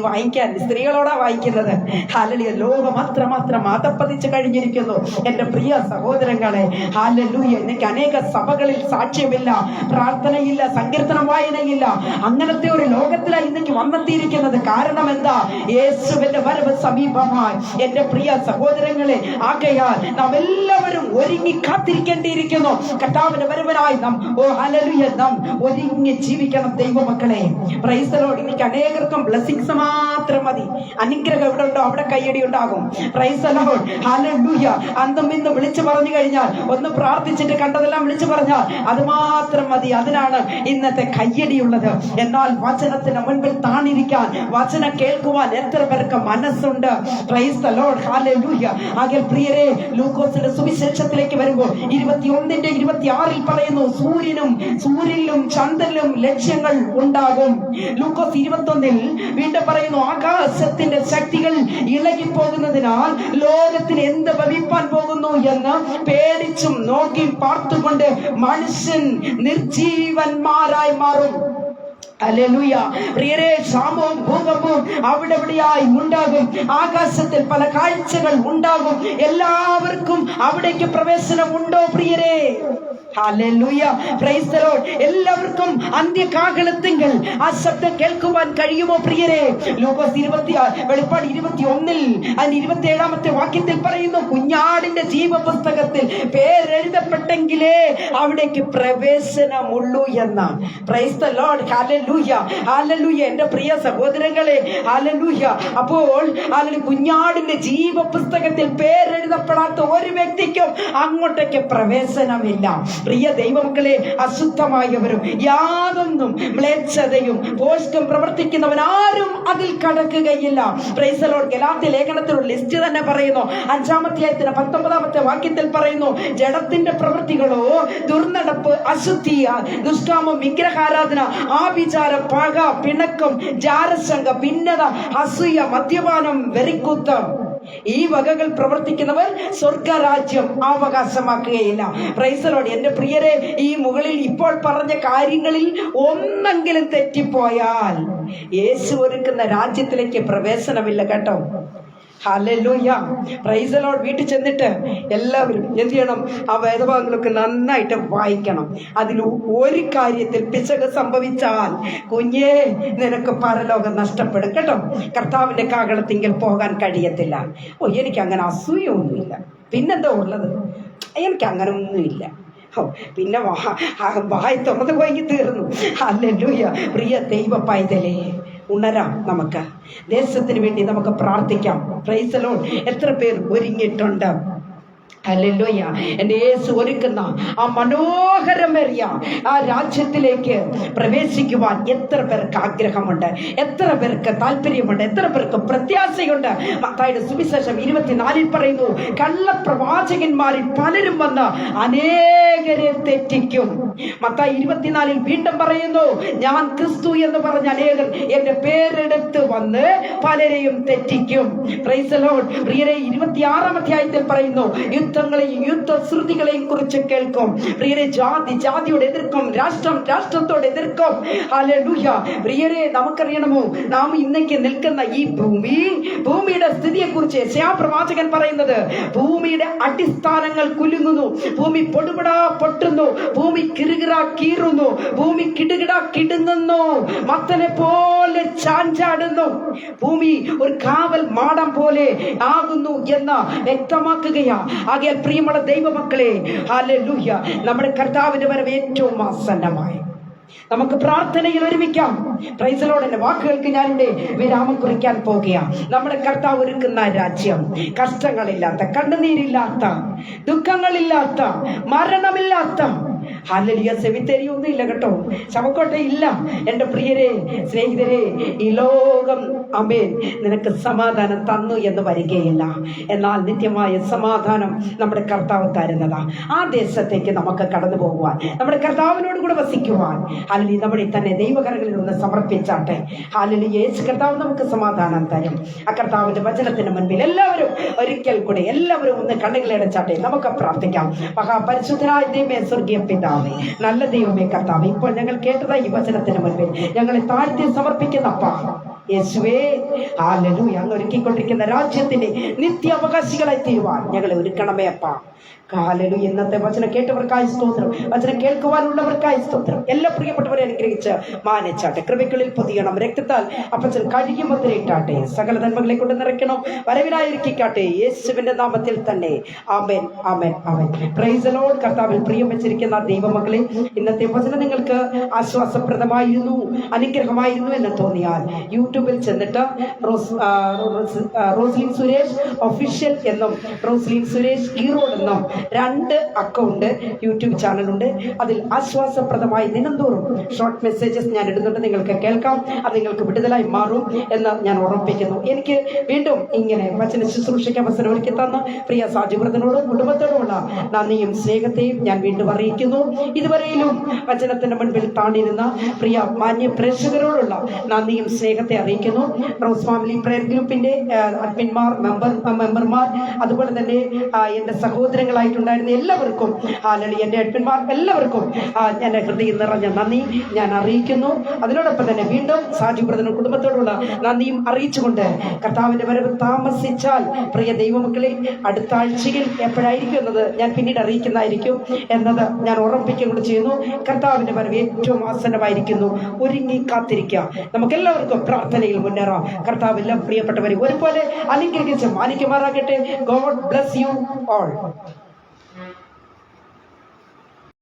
വായിക്കാൻ. സ്ത്രീകളോടാ വായിക്കുന്നത്. ഹല്ലേലൂയ. ലോകം അത്രമാത്രം അതപ്പതിച്ച് കഴിഞ്ഞിരിക്കുന്നു എന്റെ പ്രിയ സഹോദരങ്ങളെ. ഹല്ലേലൂയ. എനിക്ക് അനേക സഭകളിൽ സാക്ഷ്യമില്ല, പ്രാർത്ഥനയില്ല, സങ്കീർത്തനം വായനയില്ല. അങ്ങനത്തെ ഒരു ലോകത്തിലാണ് ഇന്നേക്ക് വന്നെത്തിയിരിക്കുന്നത്. കാരണം എന്താ? യേശുവിന്റെ വരവ് സമീപമായി എന്റെ പ്രിയ സഹോദരങ്ങളെ. ആകയാൽ നാം എല്ലാവരും ഒരുങ്ങി കാത്തിരിക്കേണ്ടിയിരിക്കുന്നു കർത്താവിന്റെ വരവിനായി. നാം ഒരുങ്ങി ജീവിക്കണം ദൈവമക്കളെ. Price the Lord. എനിക്ക് അനേകർക്കും ബ്ലെസ്സിങ്സ് മാത്രം മതി. അനുഗ്രഹം എവിടെ ഉണ്ടോ അവിടെ കയ്യടി ഉണ്ടാകും. Price the Lord. ഹല്ലേലൂയ. അന്തം ഇന്ന് വിളിച്ചു പറഞ്ഞു കഴിഞ്ഞാൽ, ഒന്ന് പ്രാർത്ഥിച്ചിട്ട് കണ്ടതെല്ലാം വിളിച്ചു പറഞ്ഞാൽ അത് മാത്രം മതി. അതിനാണ് ഇന്നത്തെ കയ്യടിയുള്ളത്. എന്നാൽ വചനത്തിന് മുൻപിൽ താണിരിക്കാൻ, വചനം കേൾക്കുവാൻ എത്ര പേർക്ക് മനസ്സുണ്ട്? Praise the Lord. ഹല്ലേലൂയ. ആകെ പ്രിയരെ, ലൂക്കോസിന്റെ സുവിശേഷത്തിലേക്ക് വരുമ്പോൾ 21:26 പറയുന്നു, സൂര്യനിലും ചന്ദ്രനിലും ലക്ഷ്യങ്ങൾ ഉണ്ടാകും. ലൂക്കോസ് 21 വീണ്ടും പറയുന്നു, ആകാശത്തിന്റെ ശക്തികൾ ഇളകിപ്പോകുന്നതിനാൽ ലോകത്തിന് എന്ത് ഭവിപ്പാൻ പോകുന്നു എന്ന് പേടിച്ചും നോക്കി പാർത്തുകൊണ്ട് മനുഷ്യൻ നിർജീവന്മാരായി മാറും. ഹല്ലേലൂയ. പ്രിയരേ, ക്ഷാമവും ഭൂകമ്പവും അവിടെ ഇവിടെയായി ഉണ്ടാകും. ആകാശത്തിൽ പല കാഴ്ചകൾ ഉണ്ടാകും. എല്ലാവർക്കും അവിടേക്ക് പ്രവേശനം ഉണ്ടോ പ്രിയരേ? ഹല്ലേലൂയ. Praise the Lord. എല്ലാവർക്കും അന്ത്യകാഹളത്തിങ്കൽ ആ ശബ്ദം കേൾക്കുവാൻ കഴിയുമോ പ്രിയരേ? ലൂക്കോസ് 26 വെളിപ്പാട് 21 അതിന് 27-ാമത്തെ വാക്യത്തിൽ പറയുന്നു, കുഞ്ഞാടിന്റെ ജീവപുസ്തകത്തിൽ പേരെഴുതപ്പെട്ടെങ്കിലേ അവിടേക്ക് പ്രവേശനമുള്ളൂ എന്ന. Price the Lord. ഹല്ലേലൂയ. ഹല്ലേലൂയ, ഹല്ലേലൂയ. എന്റെ പ്രിയ സഹോദരങ്ങളെ, ഹല്ലേലൂയ. അപ്പോൾ കുഞ്ഞാടിന്റെ ജീവപുസ്തകത്തിൽ പേരെഴുതപ്പെടാത്ത ഒരു വ്യക്തിക്കും അങ്ങോട്ടേക്ക് പ്രവേശനമില്ല. പ്രിയ ദൈവമക്കളെ, അശുദ്ധമായവരും യാതൊന്നും മ്ലേച്ഛതയും പോഷ്കം പ്രവർത്തിക്കുന്നവൻ ആരും അതിൽ കടക്കുകയില്ല. Praise the Lord. ഗലാത്യ ലേഖനത്തിലുള്ള ലിസ്റ്റ് തന്നെ പറയുന്നു, 5-ാം അധ്യായത്തിന് 19-ാമത്തെ വാക്യത്തിൽ പറയുന്നു, ജഡത്തിന്റെ പ്രവൃത്തികളോ ദുർനടപ്പ്, അശുദ്ധി, ദുഷ്കാമം, വിഗ്രഹാരാധന, ആഭിചാരം, പക, പിണക്കം, ജാരശങ്ക, ഭിന്നത, അസൂയ, മദ്യപാനം, വെറിക്കുത്തം, ഈ വകകൾ പ്രവർത്തിക്കുന്നവർ സ്വർഗരാജ്യം അവകാശമാക്കുകയില്ല. Price the Lord. എന്റെ പ്രിയരെ, ഈ മുകളിൽ ഇപ്പോൾ പറഞ്ഞ കാര്യങ്ങളിൽ ഒന്നെങ്കിലും തെറ്റിപ്പോയാൽ യേശു ഒരുക്കുന്ന രാജ്യത്തിലേക്ക് പ്രവേശനമില്ല കേട്ടോ. Hallelujah, praise the Lord. വീട്ടിൽ ചെന്നിട്ട് എല്ലാവരും എന്ത് ചെയ്യണം? ആ വേദഭാഗങ്ങളൊക്കെ നന്നായിട്ട് വായിക്കണം. അതിൽ ഒരു കാര്യത്തിൽ പിശക് സംഭവിച്ചാൽ കുഞ്ഞേ, നിനക്ക് പരലോകം നഷ്ടപ്പെടും കേട്ടോ. കർത്താവിന്റെ കാകളത്തിങ്കിൽ പോകാൻ കഴിയത്തില്ല. എനിക്ക് അങ്ങനെ അസൂയൊന്നുമില്ല, പിന്നെന്താ ഉള്ളത്? എനിക്ക് അങ്ങനെ ഒന്നുമില്ല. പിന്നെ വായി തുറന്നു പോയി തീർന്നു. ഹല്ലേലൂയ. പ്രിയ ദൈവ പൈതലേ, ഉണരാം. നമുക്ക് ദേശത്തിന് വേണ്ടി നമുക്ക് പ്രാർത്ഥിക്കാം. Price the Lord. എത്ര പേർ ഒരുങ്ങിയിട്ടുണ്ട്? ഹല്ലേലൂയ. എൻ്റെ യേശു ഒരുക്കുന്ന ആ മനോഹരമേറിയ ആ രാജ്യത്തിലേക്ക് പ്രവേശിക്കുവാൻ എത്ര പേർക്ക് ആഗ്രഹമുണ്ട്, എത്ര പേർക്ക് താല്പര്യമുണ്ട്, എത്ര പേർക്ക് പ്രത്യാശയുണ്ട്. മത്തായിയുടെ സുവിശേഷം 24 പറയുന്നു, കള്ളപ്രവാചകന്മാരിൽ പലരും വന്ന് അനേകരെ തെറ്റിക്കും. മത്തായി 24 വീണ്ടും പറയുന്നു, ഞാൻ ക്രിസ്തു എന്ന് പറഞ്ഞ അനേകർ എന്റെ പേരെടുത്ത് വന്ന് പലരെയും തെറ്റിക്കും. Price the Lord. പ്രിയരെ, 26-ാം അധ്യായത്തിൽ പറയുന്നു, യുദ്ധങ്ങളെയും യുദ്ധശ്രുതികളെയും കുറിച്ച് കേൾക്കും. പ്രിയരെ, ജാതിയോട് എതിർക്കും, രാഷ്ട്രത്തോട് എതിർക്കും. ഹല്ലേലൂയ. പ്രിയരെ, നമുക്കറിയണമോ, നാം ഇന്നേക്ക് നിൽക്കുന്ന ഈ ഭൂമിയുടെ സ്ഥിതിയെ കുറിച്ച് യെശയ്യാ പ്രവാചകൻ പറയുന്നത്, ഭൂമിയുടെ അടിസ്ഥാനങ്ങൾ കുലുങ്ങുന്നു, ഭൂമി പൊടുപടാ പൊട്ടുന്നു, ഭൂമി കിറുകിറാ കീറുന്നു, ഭൂമി കിടുകിടാ കിടുങ്ങുന്നു, മത്തനെ പോലെ ചാഞ്ചാടുന്നു, ഭൂമി ഒരു കാവൽ മാടം പോലെ ആകുന്നു എന്ന് വ്യക്തമാക്കുകയാ. ആകയാൽ പ്രിയമുള്ള ദൈവമക്കളെ, ഹല്ലേലൂയ, നമ്മുടെ കർത്താവിന്റെ വരവ് ഏറ്റവും ആസന്നമായി. നമുക്ക് പ്രാർത്ഥനയിൽ ഒരുമിക്കാം. Price the Lord. എന്റെ വാക്കുകൾക്ക് ഞാനിവിടെ വിരാമം കുറിക്കാൻ പോകുകയാണ്. നമ്മുടെ കർത്താവ് ഒരുക്കുന്ന രാജ്യം കഷ്ടങ്ങളില്ലാത്ത, കണ്ണുനീരില്ലാത്ത, ദുഃഖങ്ങളില്ലാത്ത, മരണമില്ലാത്ത, ഹല്ലേലൂയ, സെമിത്തേരി ഒന്നും ഇല്ല കേട്ടോ, ശവക്കോട്ട ഇല്ല. എൻ്റെ പ്രിയരെ, സ്നേഹിതരെ, ഈ ലോകം ആമേൻ നിനക്ക് സമാധാനം തന്നു എന്ന് വരികയില്ല. എന്നാൽ നിത്യമായ സമാധാനം നമ്മുടെ കർത്താവ് തരുന്നതാ. ആ ദേശത്തേക്ക് നമുക്ക് കടന്നു പോകുവാൻ, നമ്മുടെ കർത്താവിനോട് കൂടെ വസിക്കുവാൻ, ഹല്ലേലൂയ, നമ്മുടെ തന്നെ ദൈവകരങ്ങളിൽ ഒന്ന് സമർപ്പിച്ചാട്ടെ. ഹല്ലേലൂയ. യേശു കർത്താവ് നമുക്ക് സമാധാനം തരും. ആ കർത്താവിന്റെ വചനത്തിന് മുൻപിൽ എല്ലാവരും ഒരിക്കൽ കൂടെ എല്ലാവരും ഒന്ന് കണ്ണുകളടച്ചാട്ടെ. നമുക്ക് പ്രാർത്ഥിക്കാം. മഹാപരിശുദ്ധനായ ദൈവമേ, സ്വർഗീയ പിതാവേ, നല്ല ദൈവമേ, കർത്താവേ, ഇപ്പോൾ ഞങ്ങൾ കേട്ടതാ ഈ വചനത്തിന് മുൻപിൽ ഞങ്ങളെ താഴ്ത്തി സമർപ്പിക്കുന്ന അപ്പാ യേശുവേ, ഹല്ലേലൂയ, അങ്ങ് ഒരുക്കിക്കൊണ്ടിരിക്കുന്ന രാജ്യത്തിന്റെ നിത്യാവകാശികളായി തീരുവാൻ ഞങ്ങളെ ഒരുക്കണമേ അപ്പാ. ഹല്ലേലൂയ. ഇന്നത്തെ വചനം കേട്ടവർക്കായി സ്തോത്രം, വചനം കേൾക്കുവാനുള്ളവർക്കായി സ്തോത്രം. എല്ലാ പ്രിയപ്പെട്ടവരെ അനുഗ്രഹിച്ച് മാനിച്ചാട്ടെ. കൃപകളിൽ പൊതിയണം, രക്തത്താൽ അപ്പച്ചൻ കഴുകി മുദ്രയിട്ടാട്ടെ. സകല നന്മകളെ കൊണ്ട് നിറയ്ക്കണം, വരവിനായിരിക്കാട്ടെ. യേശുവിന്റെ നാമത്തിൽ തന്നെ ആമേൻ, ആമേൻ, ആമേൻ. Praise the Lord. കർത്താവിൽ പ്രിയം വെച്ചിരിക്കുന്ന ദൈവമക്കളെ, ഇന്നത്തെ വചനം നിങ്ങൾക്ക് ആശ്വാസപ്രദമായിരുന്നു, അനുഗ്രഹമായിരുന്നു എന്ന് തോന്നിയാൽ യൂട്യൂബിൽ ചെന്നിട്ട് റോസ്ലിൻ സുരേഷ് ഒഫീഷ്യൽ എന്നും റോസ്ലിൻ സുരേഷ് ഈറോഡ് എന്നും 2 അക്കൗണ്ട് യൂട്യൂബ് ചാനലുണ്ട്. അതിൽ ആശ്വാസപ്രദമായി ദിനംതോറും ഷോർട്ട് മെസ്സേജസ് ഞാൻ ഇടുന്നുണ്ട്. നിങ്ങൾക്ക് കേൾക്കാം. അത് നിങ്ങൾക്ക് വിടുതലായി മാറും എന്ന് ഞാൻ ഓർമ്മിപ്പിക്കുന്നു. എനിക്ക് വീണ്ടും ഇങ്ങനെ വചന ശുശ്രൂഷയ്ക്ക് അവസരം ഒരുക്കി തന്ന പ്രിയ സാജുവ്രതനോടും കുടുംബത്തോടുമുള്ള നന്ദിയും സ്നേഹത്തെയും ഞാൻ വീണ്ടും അറിയിക്കുന്നു. ഇതുവരെയും വചനത്തിന്റെ മുൻപിൽ താണിരുന്ന പ്രിയ മാന്യ പ്രേക്ഷകരോടുള്ള നന്ദിയും സ്നേഹത്തെ അറിയിക്കുന്നു. റോസ് ഫാമിലി പ്രയർ ഗ്രൂപ്പിന്റെ അഡ്മിന്മാർ, മെമ്പർമാർ, അതുപോലെ തന്നെ എൻ്റെ സഹോദരങ്ങളായിട്ടുണ്ടായിരുന്ന എല്ലാവർക്കും, ഹല്ലേലൂയ, എൻ്റെ അഡ്മിന്മാർ എല്ലാവർക്കും എൻ്റെ ഹൃദയം നിറഞ്ഞ നന്ദി ഞാൻ അറിയിക്കുന്നു. അതിനോടൊപ്പം തന്നെ വീണ്ടും സാജുബ്രദനും കുടുംബത്തോടുള്ള നന്ദിയും അറിയിച്ചുകൊണ്ട്, കർത്താവിൻ്റെ വരവ് താമസിച്ചാൽ പ്രിയ ദൈവമക്കളെ, അടുത്ത ആഴ്ചയിൽ എപ്പോഴായിരിക്കും എന്നത് ഞാൻ പിന്നീട് അറിയിക്കുന്നതായിരിക്കും എന്നത് ഞാൻ ഓർമ്മിപ്പിക്കുകയും ചെയ്യുന്നു. കർത്താവിൻ്റെ വരവ് ഏറ്റവും ആസന്നമായിരിക്കുന്നു. ഒരുങ്ങി കാത്തിരിക്കുക. നമുക്കെല്ലാവർക്കും പ്രാർത്ഥനയിൽ മുന്നേറാം. കർത്താവ് എല്ലാ പ്രിയപ്പെട്ടവരെ ഒരുപോലെ അനുഗ്രഹിച്ച് മാനിക്കുമാറാകട്ടെ. God bless you all.